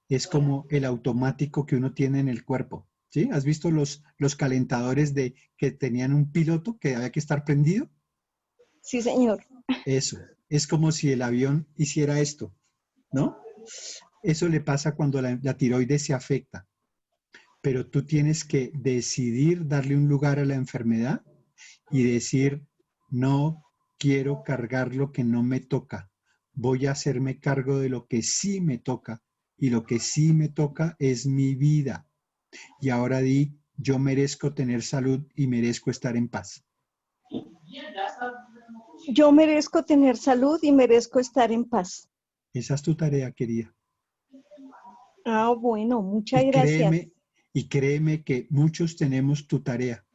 es como el automático que uno tiene en el cuerpo, ¿sí? ¿Has visto los calentadores que tenían un piloto que había que estar prendido? Sí, señor. Eso, es como si el avión hiciera esto, ¿no? Eso le pasa cuando la tiroides se afecta, pero tú tienes que decidir darle un lugar a la enfermedad y decir, no quiero cargar lo que no me toca, voy a hacerme cargo de lo que sí me toca, y lo que sí me toca es mi vida. Y ahora yo merezco tener salud y merezco estar en paz. Yo merezco tener salud y merezco estar en paz. Esa es tu tarea, querida. Ah, bueno, muchas gracias. Y créeme que muchos tenemos tu tarea,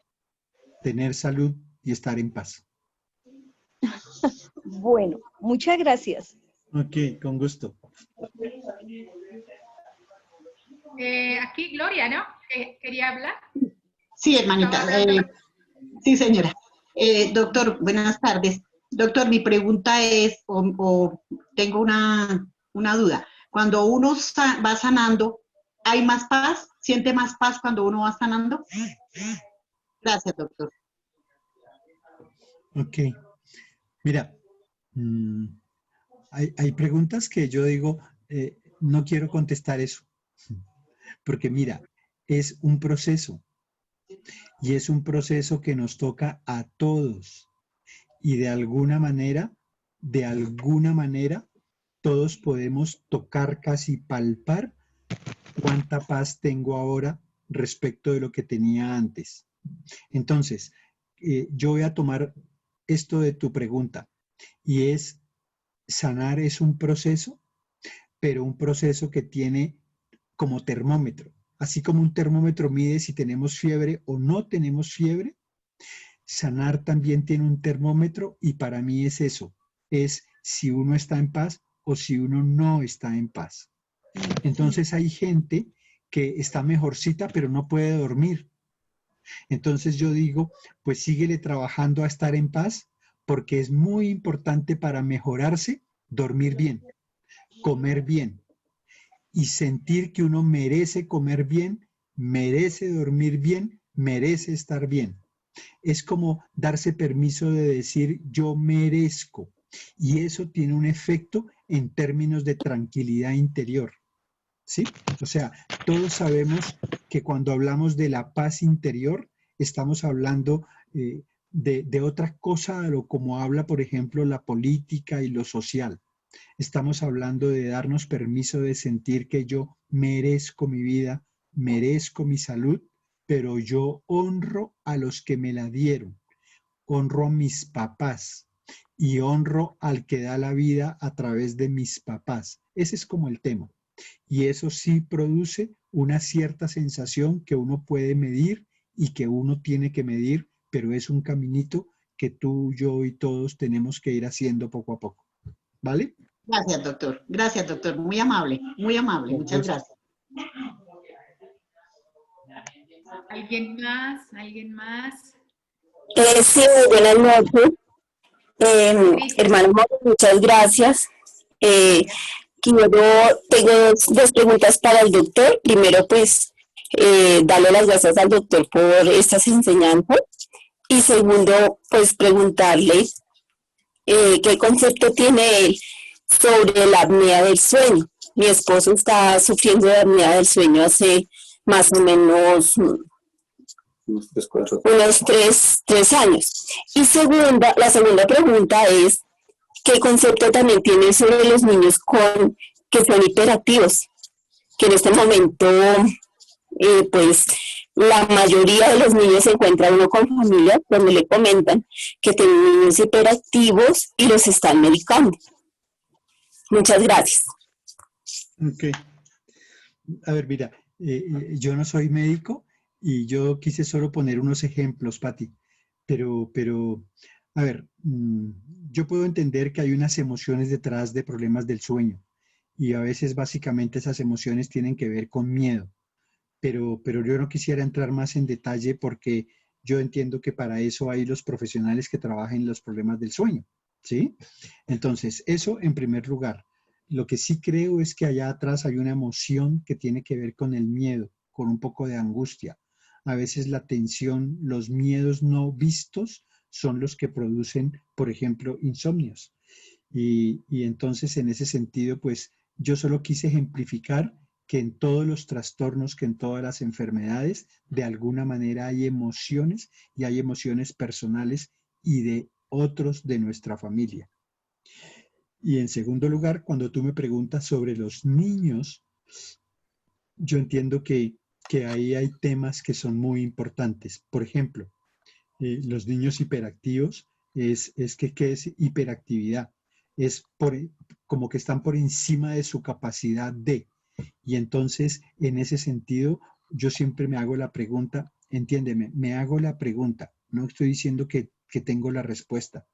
tener salud y estar en paz. Bueno, muchas gracias. Ok, con gusto. Aquí Gloria, ¿no? ¿Quería hablar? Sí, hermanita. Sí, señora. Doctor, buenas tardes. Doctor, mi pregunta es, o tengo una duda. Cuando uno va sanando, ¿hay más paz? ¿Siente más paz cuando uno va sanando? Gracias, doctor. Ok. Mira, hay preguntas que yo digo, no quiero contestar eso, porque mira, es un proceso y es un proceso que nos toca a todos y de alguna manera, todos podemos tocar, casi palpar cuánta paz tengo ahora respecto de lo que tenía antes. Entonces, yo voy a tomar esto de tu pregunta y es, sanar es un proceso, pero un proceso que tiene como termómetro. Así como un termómetro mide si tenemos fiebre o no tenemos fiebre, sanar también tiene un termómetro y para mí es eso, es si uno está en paz o si uno no está en paz. Entonces hay gente que está mejorcita pero no puede dormir. Entonces yo digo, pues síguele trabajando a estar en paz porque es muy importante para mejorarse dormir bien, comer bien y sentir que uno merece comer bien, merece dormir bien, merece estar bien. Es como darse permiso de decir yo merezco y eso tiene un efecto en términos de tranquilidad interior. ¿Sí? O sea, todos sabemos que cuando hablamos de la paz interior, estamos hablando de otra cosa, como habla, por ejemplo, la política y lo social. Estamos hablando de darnos permiso de sentir que yo merezco mi vida, merezco mi salud, pero yo honro a los que me la dieron, honro a mis papás y honro al que da la vida a través de mis papás. Ese es como el tema. Y eso sí produce una cierta sensación que uno puede medir y que uno tiene que medir, pero es un caminito que tú, yo y todos tenemos que ir haciendo poco a poco. ¿Vale? Gracias, doctor. Gracias, doctor. Muy amable, muy amable. Muchas gracias. ¿Alguien más? ¿Alguien más? Sí, buenas noches. Hermano, muchas gracias. Tengo dos preguntas para el doctor. Primero, pues, darle las gracias al doctor por estas enseñanzas. Y segundo, pues, preguntarle qué concepto tiene él sobre la apnea del sueño. Mi esposo está sufriendo de apnea del sueño hace más o menos unos tres años. Y la segunda pregunta es, ¿qué concepto también tiene sobre los niños que son hiperactivos? Que en este momento, pues, la mayoría de los niños se encuentra uno con familias donde le comentan que tienen niños hiperactivos y los están medicando. Muchas gracias. Ok. A ver, mira, yo no soy médico y yo quise solo poner unos ejemplos, Pati, pero, a ver, yo puedo entender que hay unas emociones detrás de problemas del sueño y a veces básicamente esas emociones tienen que ver con miedo, pero yo no quisiera entrar más en detalle porque yo entiendo que para eso hay los profesionales que trabajan en los problemas del sueño, ¿sí? Entonces, eso en primer lugar. Lo que sí creo es que allá atrás hay una emoción que tiene que ver con el miedo, con un poco de angustia. A veces la tensión, los miedos no vistos son los que producen, por ejemplo, insomnios. Y entonces en ese sentido, pues yo solo quise ejemplificar que en todos los trastornos, que en todas las enfermedades, de alguna manera hay emociones y hay emociones personales y de otros de nuestra familia. Y en segundo lugar, cuando tú me preguntas sobre los niños, yo entiendo que ahí hay temas que son muy importantes. Por ejemplo, los niños hiperactivos, ¿qué es hiperactividad? Es como que están por encima de su capacidad de. Y entonces, en ese sentido, yo siempre me hago la pregunta, entiéndeme, me hago la pregunta, no estoy diciendo que tengo la respuesta.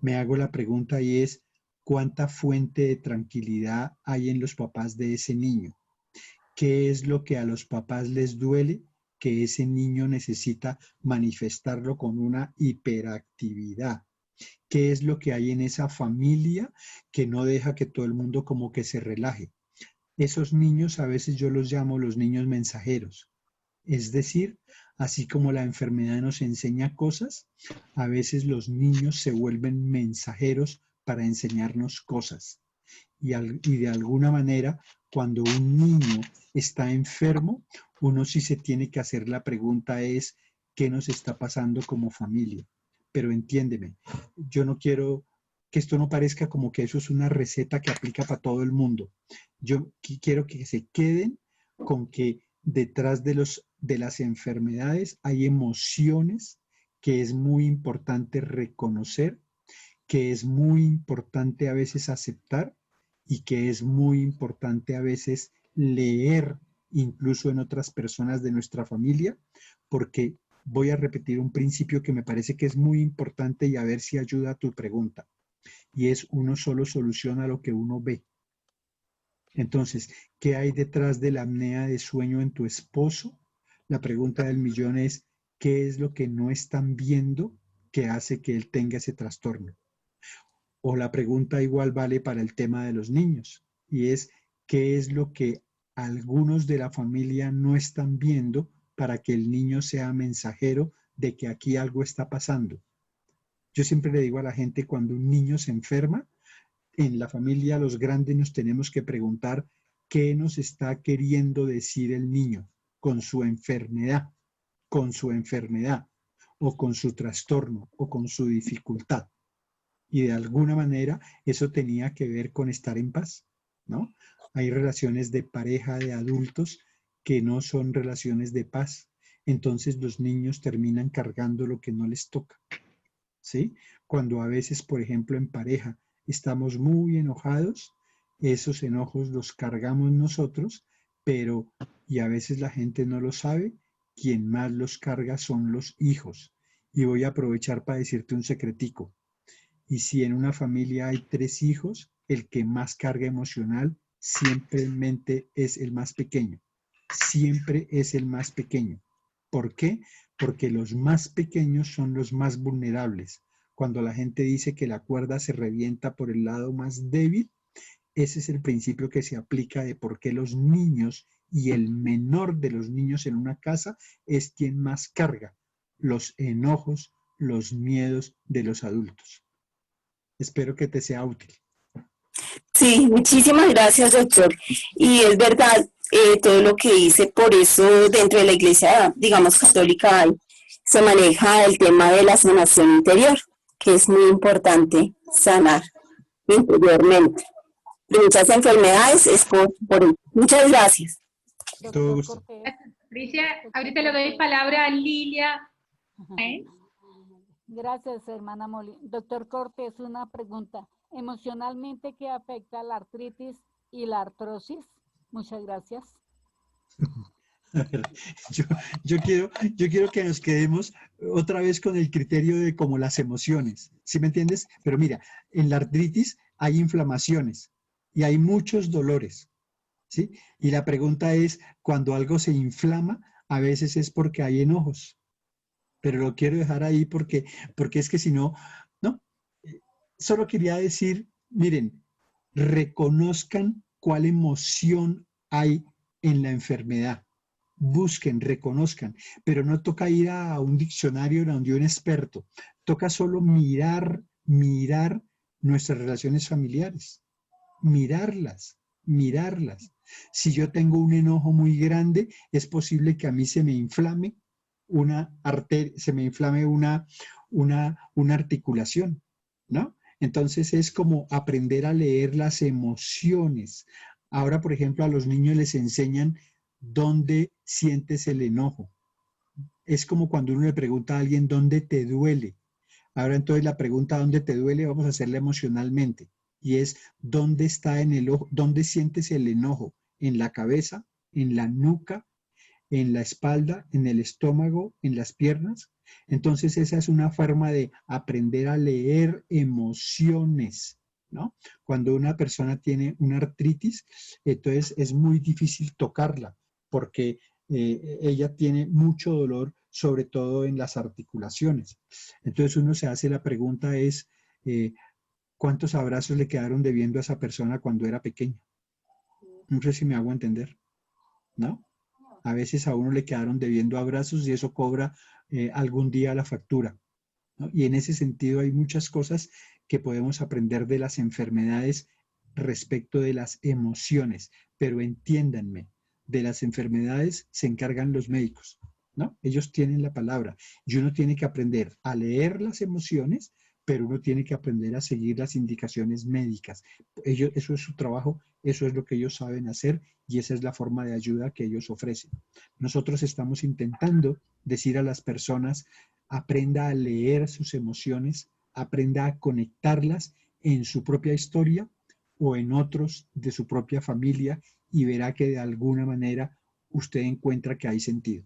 Me hago la pregunta y es, ¿cuánta fuente de tranquilidad hay en los papás de ese niño? ¿Qué es lo que a los papás les duele que ese niño necesita manifestarlo con una hiperactividad? ¿Qué es lo que hay en esa familia que no deja que todo el mundo como que se relaje? Esos niños a veces yo los llamo los niños mensajeros. Es decir, así como la enfermedad nos enseña cosas, a veces los niños se vuelven mensajeros para enseñarnos cosas. Y de alguna manera, cuando un niño está enfermo, uno sí se tiene que hacer la pregunta es, ¿qué nos está pasando como familia? Pero entiéndeme, yo no quiero que esto no parezca como que eso es una receta que aplica para todo el mundo. Yo quiero que se queden con que detrás de las enfermedades hay emociones que es muy importante reconocer, que es muy importante a veces aceptar y que es muy importante a veces leer incluso en otras personas de nuestra familia, porque voy a repetir un principio que me parece que es muy importante y a ver si ayuda a tu pregunta. Y es uno solo soluciona lo que uno ve. Entonces, ¿qué hay detrás de la apnea de sueño en tu esposo? La pregunta del millón es, ¿qué es lo que no están viendo que hace que él tenga ese trastorno? O la pregunta igual vale para el tema de los niños, y es, ¿qué es lo que algunos de la familia no están viendo para que el niño sea mensajero de que aquí algo está pasando? Yo siempre le digo a la gente, cuando un niño se enferma, en la familia los grandes nos tenemos que preguntar qué nos está queriendo decir el niño con su enfermedad, o con su trastorno, o con su dificultad. Y de alguna manera eso tenía que ver con estar en paz, ¿no? Hay relaciones de pareja de adultos que no son relaciones de paz. Entonces los niños terminan cargando lo que no les toca, ¿sí? Cuando a veces, por ejemplo, en pareja estamos muy enojados, esos enojos los cargamos nosotros, pero, y a veces la gente no lo sabe, quien más los carga son los hijos. Y voy a aprovechar para decirte un secretico. Y si en una familia hay 3 hijos, el que más carga emocional simplemente es el más pequeño. Siempre es el más pequeño. ¿Por qué? Porque los más pequeños son los más vulnerables. Cuando la gente dice que la cuerda se revienta por el lado más débil, ese es el principio que se aplica de por qué los niños y el menor de los niños en una casa es quien más carga los enojos, los miedos de los adultos. Espero que te sea útil. Sí, muchísimas gracias, doctor. Y es verdad todo lo que dice, por eso dentro de la iglesia, digamos, católica se maneja el tema de la sanación interior, que es muy importante sanar interiormente. De muchas enfermedades es por muchas gracias. Todo gusto. Patricia, ahorita le doy palabra a Lilia. Gracias, hermana Molly. Doctor Cortés, una pregunta. ¿Emocionalmente qué afecta la artritis y la artrosis? Muchas gracias. A ver, yo quiero que nos quedemos otra vez con el criterio de como las emociones, ¿sí me entiendes? Pero mira, en la artritis hay inflamaciones y hay muchos dolores, ¿sí? Y la pregunta es, cuando algo se inflama, a veces es porque hay enojos. Pero lo quiero dejar ahí porque es que si no, ¿no? Solo quería decir, miren, reconozcan cuál emoción hay en la enfermedad. Busquen, reconozcan, pero no toca ir a un diccionario donde un experto. Toca solo mirar nuestras relaciones familiares. Mirarlas. Si yo tengo un enojo muy grande, es posible que a mí se me inflame una articulación, ¿no? Entonces es como aprender a leer las emociones. Ahora, por ejemplo, a los niños les enseñan dónde sientes el enojo. Es como cuando uno le pregunta a alguien dónde te duele. Ahora entonces la pregunta dónde te duele vamos a hacerla emocionalmente. Y es dónde está en el ojo, dónde sientes el enojo, en la cabeza, en la nuca, en la espalda, en el estómago, en las piernas. Entonces esa es una forma de aprender a leer emociones, ¿no? Cuando una persona tiene una artritis, entonces es muy difícil tocarla porque ella tiene mucho dolor, sobre todo en las articulaciones. Entonces uno se hace la pregunta es, ¿cuántos abrazos le quedaron debiendo a esa persona cuando era pequeña? No sé si me hago entender, ¿no? A veces a uno le quedaron debiendo abrazos y eso cobra algún día la factura, ¿no? Y en ese sentido hay muchas cosas que podemos aprender de las enfermedades respecto de las emociones, pero entiéndanme, de las enfermedades se encargan los médicos, ¿no? Ellos tienen la palabra y uno tiene que aprender a leer las emociones, pero uno tiene que aprender a seguir las indicaciones médicas. Eso es su trabajo, eso es lo que ellos saben hacer y esa es la forma de ayuda que ellos ofrecen. Nosotros estamos intentando decir a las personas, aprenda a leer sus emociones, aprenda a conectarlas en su propia historia o en otros de su propia familia y verá que de alguna manera usted encuentra que hay sentido.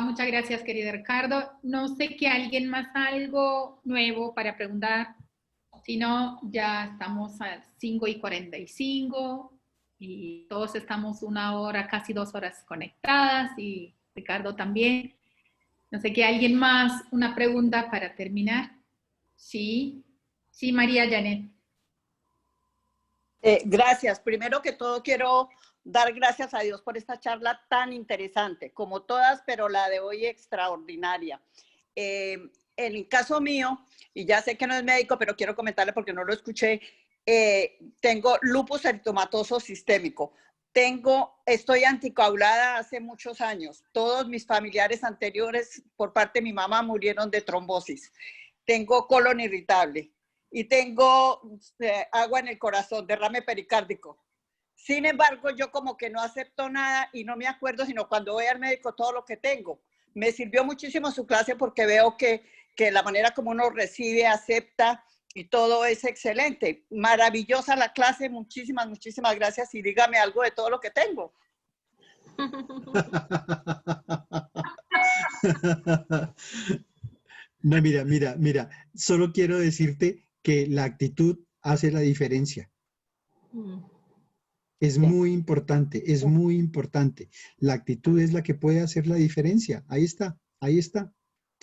Muchas gracias, querido Ricardo. No sé que alguien más algo nuevo para preguntar. Si no, ya estamos a 5:45 y todos estamos 1 hora, casi 2 horas conectadas y Ricardo también. No sé que alguien más, una pregunta para terminar. Sí, sí, María Janet. Gracias. Primero que todo quiero dar gracias a Dios por esta charla tan interesante, como todas, pero la de hoy extraordinaria. En el caso mío, y ya sé que no es médico, pero quiero comentarle porque no lo escuché, tengo lupus eritematoso sistémico. Estoy anticoagulada hace muchos años. Todos mis familiares anteriores por parte de mi mamá murieron de trombosis. Tengo colon irritable y tengo agua en el corazón, derrame pericárdico. Sin embargo, yo como que no acepto nada y no me acuerdo, sino cuando voy al médico todo lo que tengo. Me sirvió muchísimo su clase porque veo que la manera como uno recibe, acepta y todo es excelente. Maravillosa la clase, muchísimas, muchísimas gracias y dígame algo de todo lo que tengo. No, mira, solo quiero decirte que la actitud hace la diferencia. Es muy importante, es muy importante. La actitud es la que puede hacer la diferencia. Ahí está, ahí está.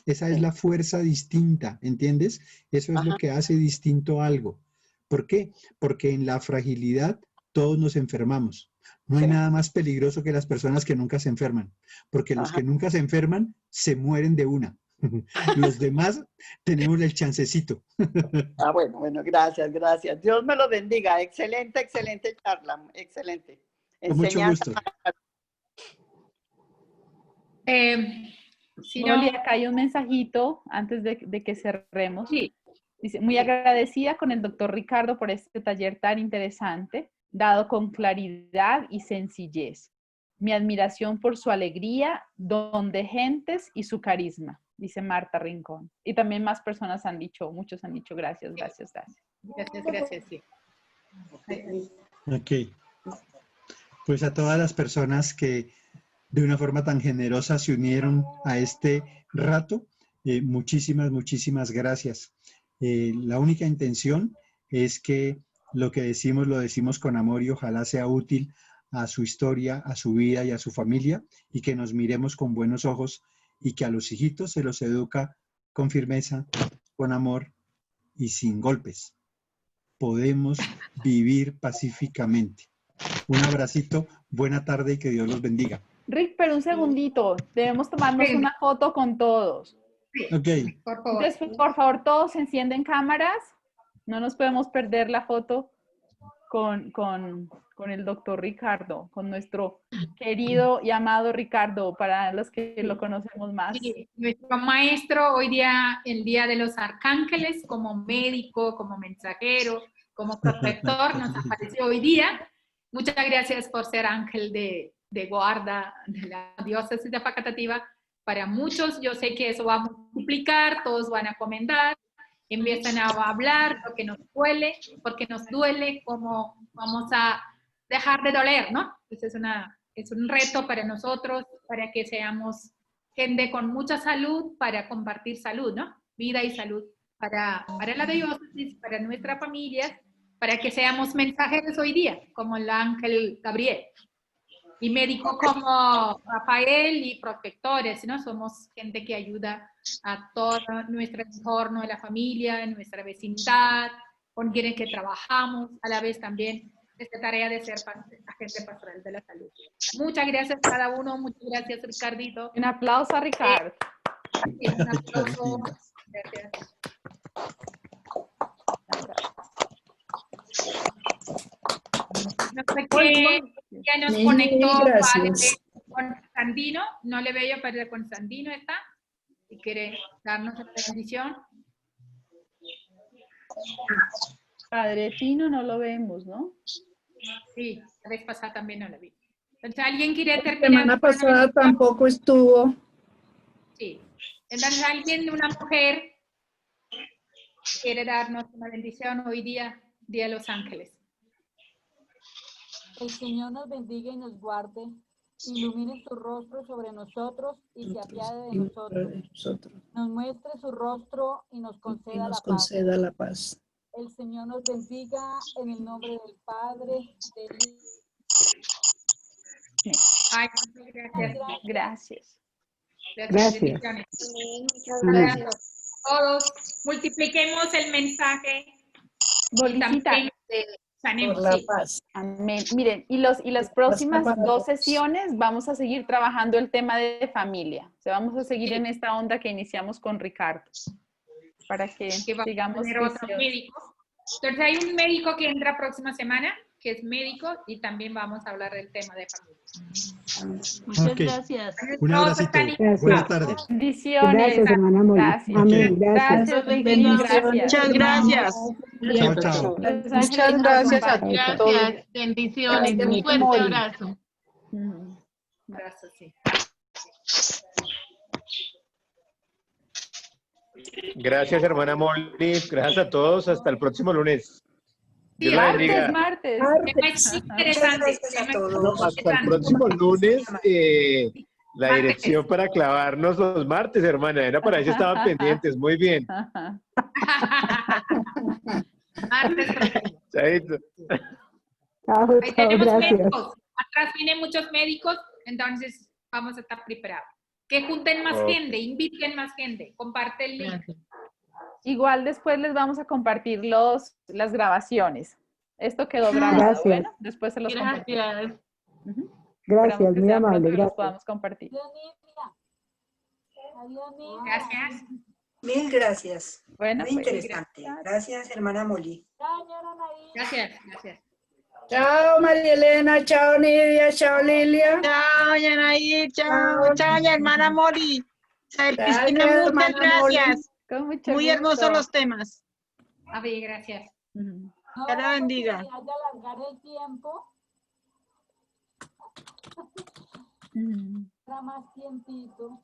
Esa es la fuerza distinta, ¿entiendes? Eso es lo que hace distinto algo. ¿Por qué? Porque en la fragilidad todos nos enfermamos. No hay nada más peligroso que las personas que nunca se enferman, porque los que nunca se enferman se mueren de una. Los demás tenemos el chancecito. Bueno, gracias, gracias. Dios me lo bendiga. Excelente, excelente charla, excelente. Con mucho gusto. Molly, acá hay un mensajito antes de que cerremos. Sí. Dice, muy agradecida con el doctor Ricardo por este taller tan interesante, dado con claridad y sencillez. Mi admiración por su alegría, don de gentes y su carisma, dice Marta Rincón. Y también más personas han dicho, muchos han dicho gracias, gracias, gracias. Gracias, gracias, sí. Ok. Pues a todas las personas que de una forma tan generosa se unieron a este rato, muchísimas, muchísimas gracias. La única intención es que lo que decimos lo decimos con amor y ojalá sea útil a su historia, a su vida y a su familia y que nos miremos con buenos ojos y que a los hijitos se los educa con firmeza, con amor y sin golpes. Podemos vivir pacíficamente. Un abracito, buena tarde y que Dios los bendiga. Rick, pero un segundito, debemos tomarnos una foto con todos. Ok. Por favor. Entonces, por favor, todos encienden cámaras. No nos podemos perder la foto con el doctor Ricardo, con nuestro querido y amado Ricardo, para los que lo conocemos más. Sí, nuestro maestro hoy día, el Día de los Arcángeles, como médico, como mensajero, como protector, nos apareció hoy día. Muchas gracias por ser ángel de guarda de la diócesis de Facatativá. Para muchos, yo sé que eso va a multiplicar, todos van a comentar, empiezan a hablar lo que nos duele, porque nos duele, cómo vamos a dejar de doler, ¿no? Entonces es un reto para nosotros, para que seamos gente con mucha salud, para compartir salud, ¿no? Vida y salud para la diócesis, para nuestra familia, para que seamos mensajeros hoy día, como el ángel Gabriel. Y médicos como Rafael y protectores, ¿no? Somos gente que ayuda a todo nuestro entorno, a la familia, a nuestra vecindad, con quienes que trabajamos, a la vez también esta tarea de ser agente pastoral de la salud. Muchas gracias a cada uno, muchas gracias Ricardito. Un aplauso a Ricardo. Sí, un aplauso. Gracias. No sé qué ya nos conectó Padre Constantino. No le veo, Padre Constantino está. Si quiere darnos la bendición. Padre Tino no lo vemos, ¿no? Sí, la vez pasada también no la vi. Entonces, ¿alguien quiere La terminar? semana pasada tampoco estuvo. Sí. Entonces, ¿alguien, una mujer, quiere darnos una bendición hoy día, Día de los Ángeles? El Señor nos bendiga y nos guarde, ilumine su rostro sobre nosotros y se apiade de nosotros. Nos muestre su rostro y nos conceda la paz. El Señor nos bendiga en el nombre del Padre, del Hijo. Ay, muchas gracias. Gracias. Bendiciones. Muchas gracias. Todos multipliquemos el mensaje. Bolicita. Sanemos, Por la sí. paz. Amén. Miren, y las próximas 2 sesiones vamos a seguir trabajando el tema de familia. O sea, vamos a seguir en esta onda que iniciamos con Ricardo. Para que sigamos tener otros médicos. Entonces hay un médico que entra próxima semana, que es médico, y también vamos a hablar del tema de familia. Muchas gracias. Un abracito. Buenas tardes. Bendiciones. Gracias, hermana Moli. Gracias. Amén. Gracias. Gracias. Muchas gracias. Chao, chao. Muchas gracias a todos. Gracias, bendiciones, un fuerte abrazo. Gracias, sí. Gracias, hermana Molly. Gracias a todos. Hasta el próximo lunes. Dios la bendiga. Martes. Es interesante. Hasta el próximo lunes. La dirección para clavarnos los martes, hermana. Era para eso estaban pendientes. Muy bien. Martes. Chaito. Ahí tenemos médicos. Atrás vienen muchos médicos, entonces vamos a estar preparados. Que junten más gente, inviten más gente, comparte el link. Igual después les vamos a compartir las grabaciones. Esto quedó grabado. Gracias. Bueno, después se los compartimos. Gracias, muy amable. Los Gracias. podamos compartir. Gracias. Mil gracias. Bueno, muy pues, interesante. Gracias, hermana Molly. Gracias, gracias. Chao, María Elena. Chao, Nidia. Chao, Lilia. Chao, Yanaí. Chao, chao, hermana Moli. Cristina, muchas gracias. Con mucho muy gusto. hermosos los temas. A ver, gracias. Dios la bendiga. Hay que alargar el tiempo. Para más tiempito.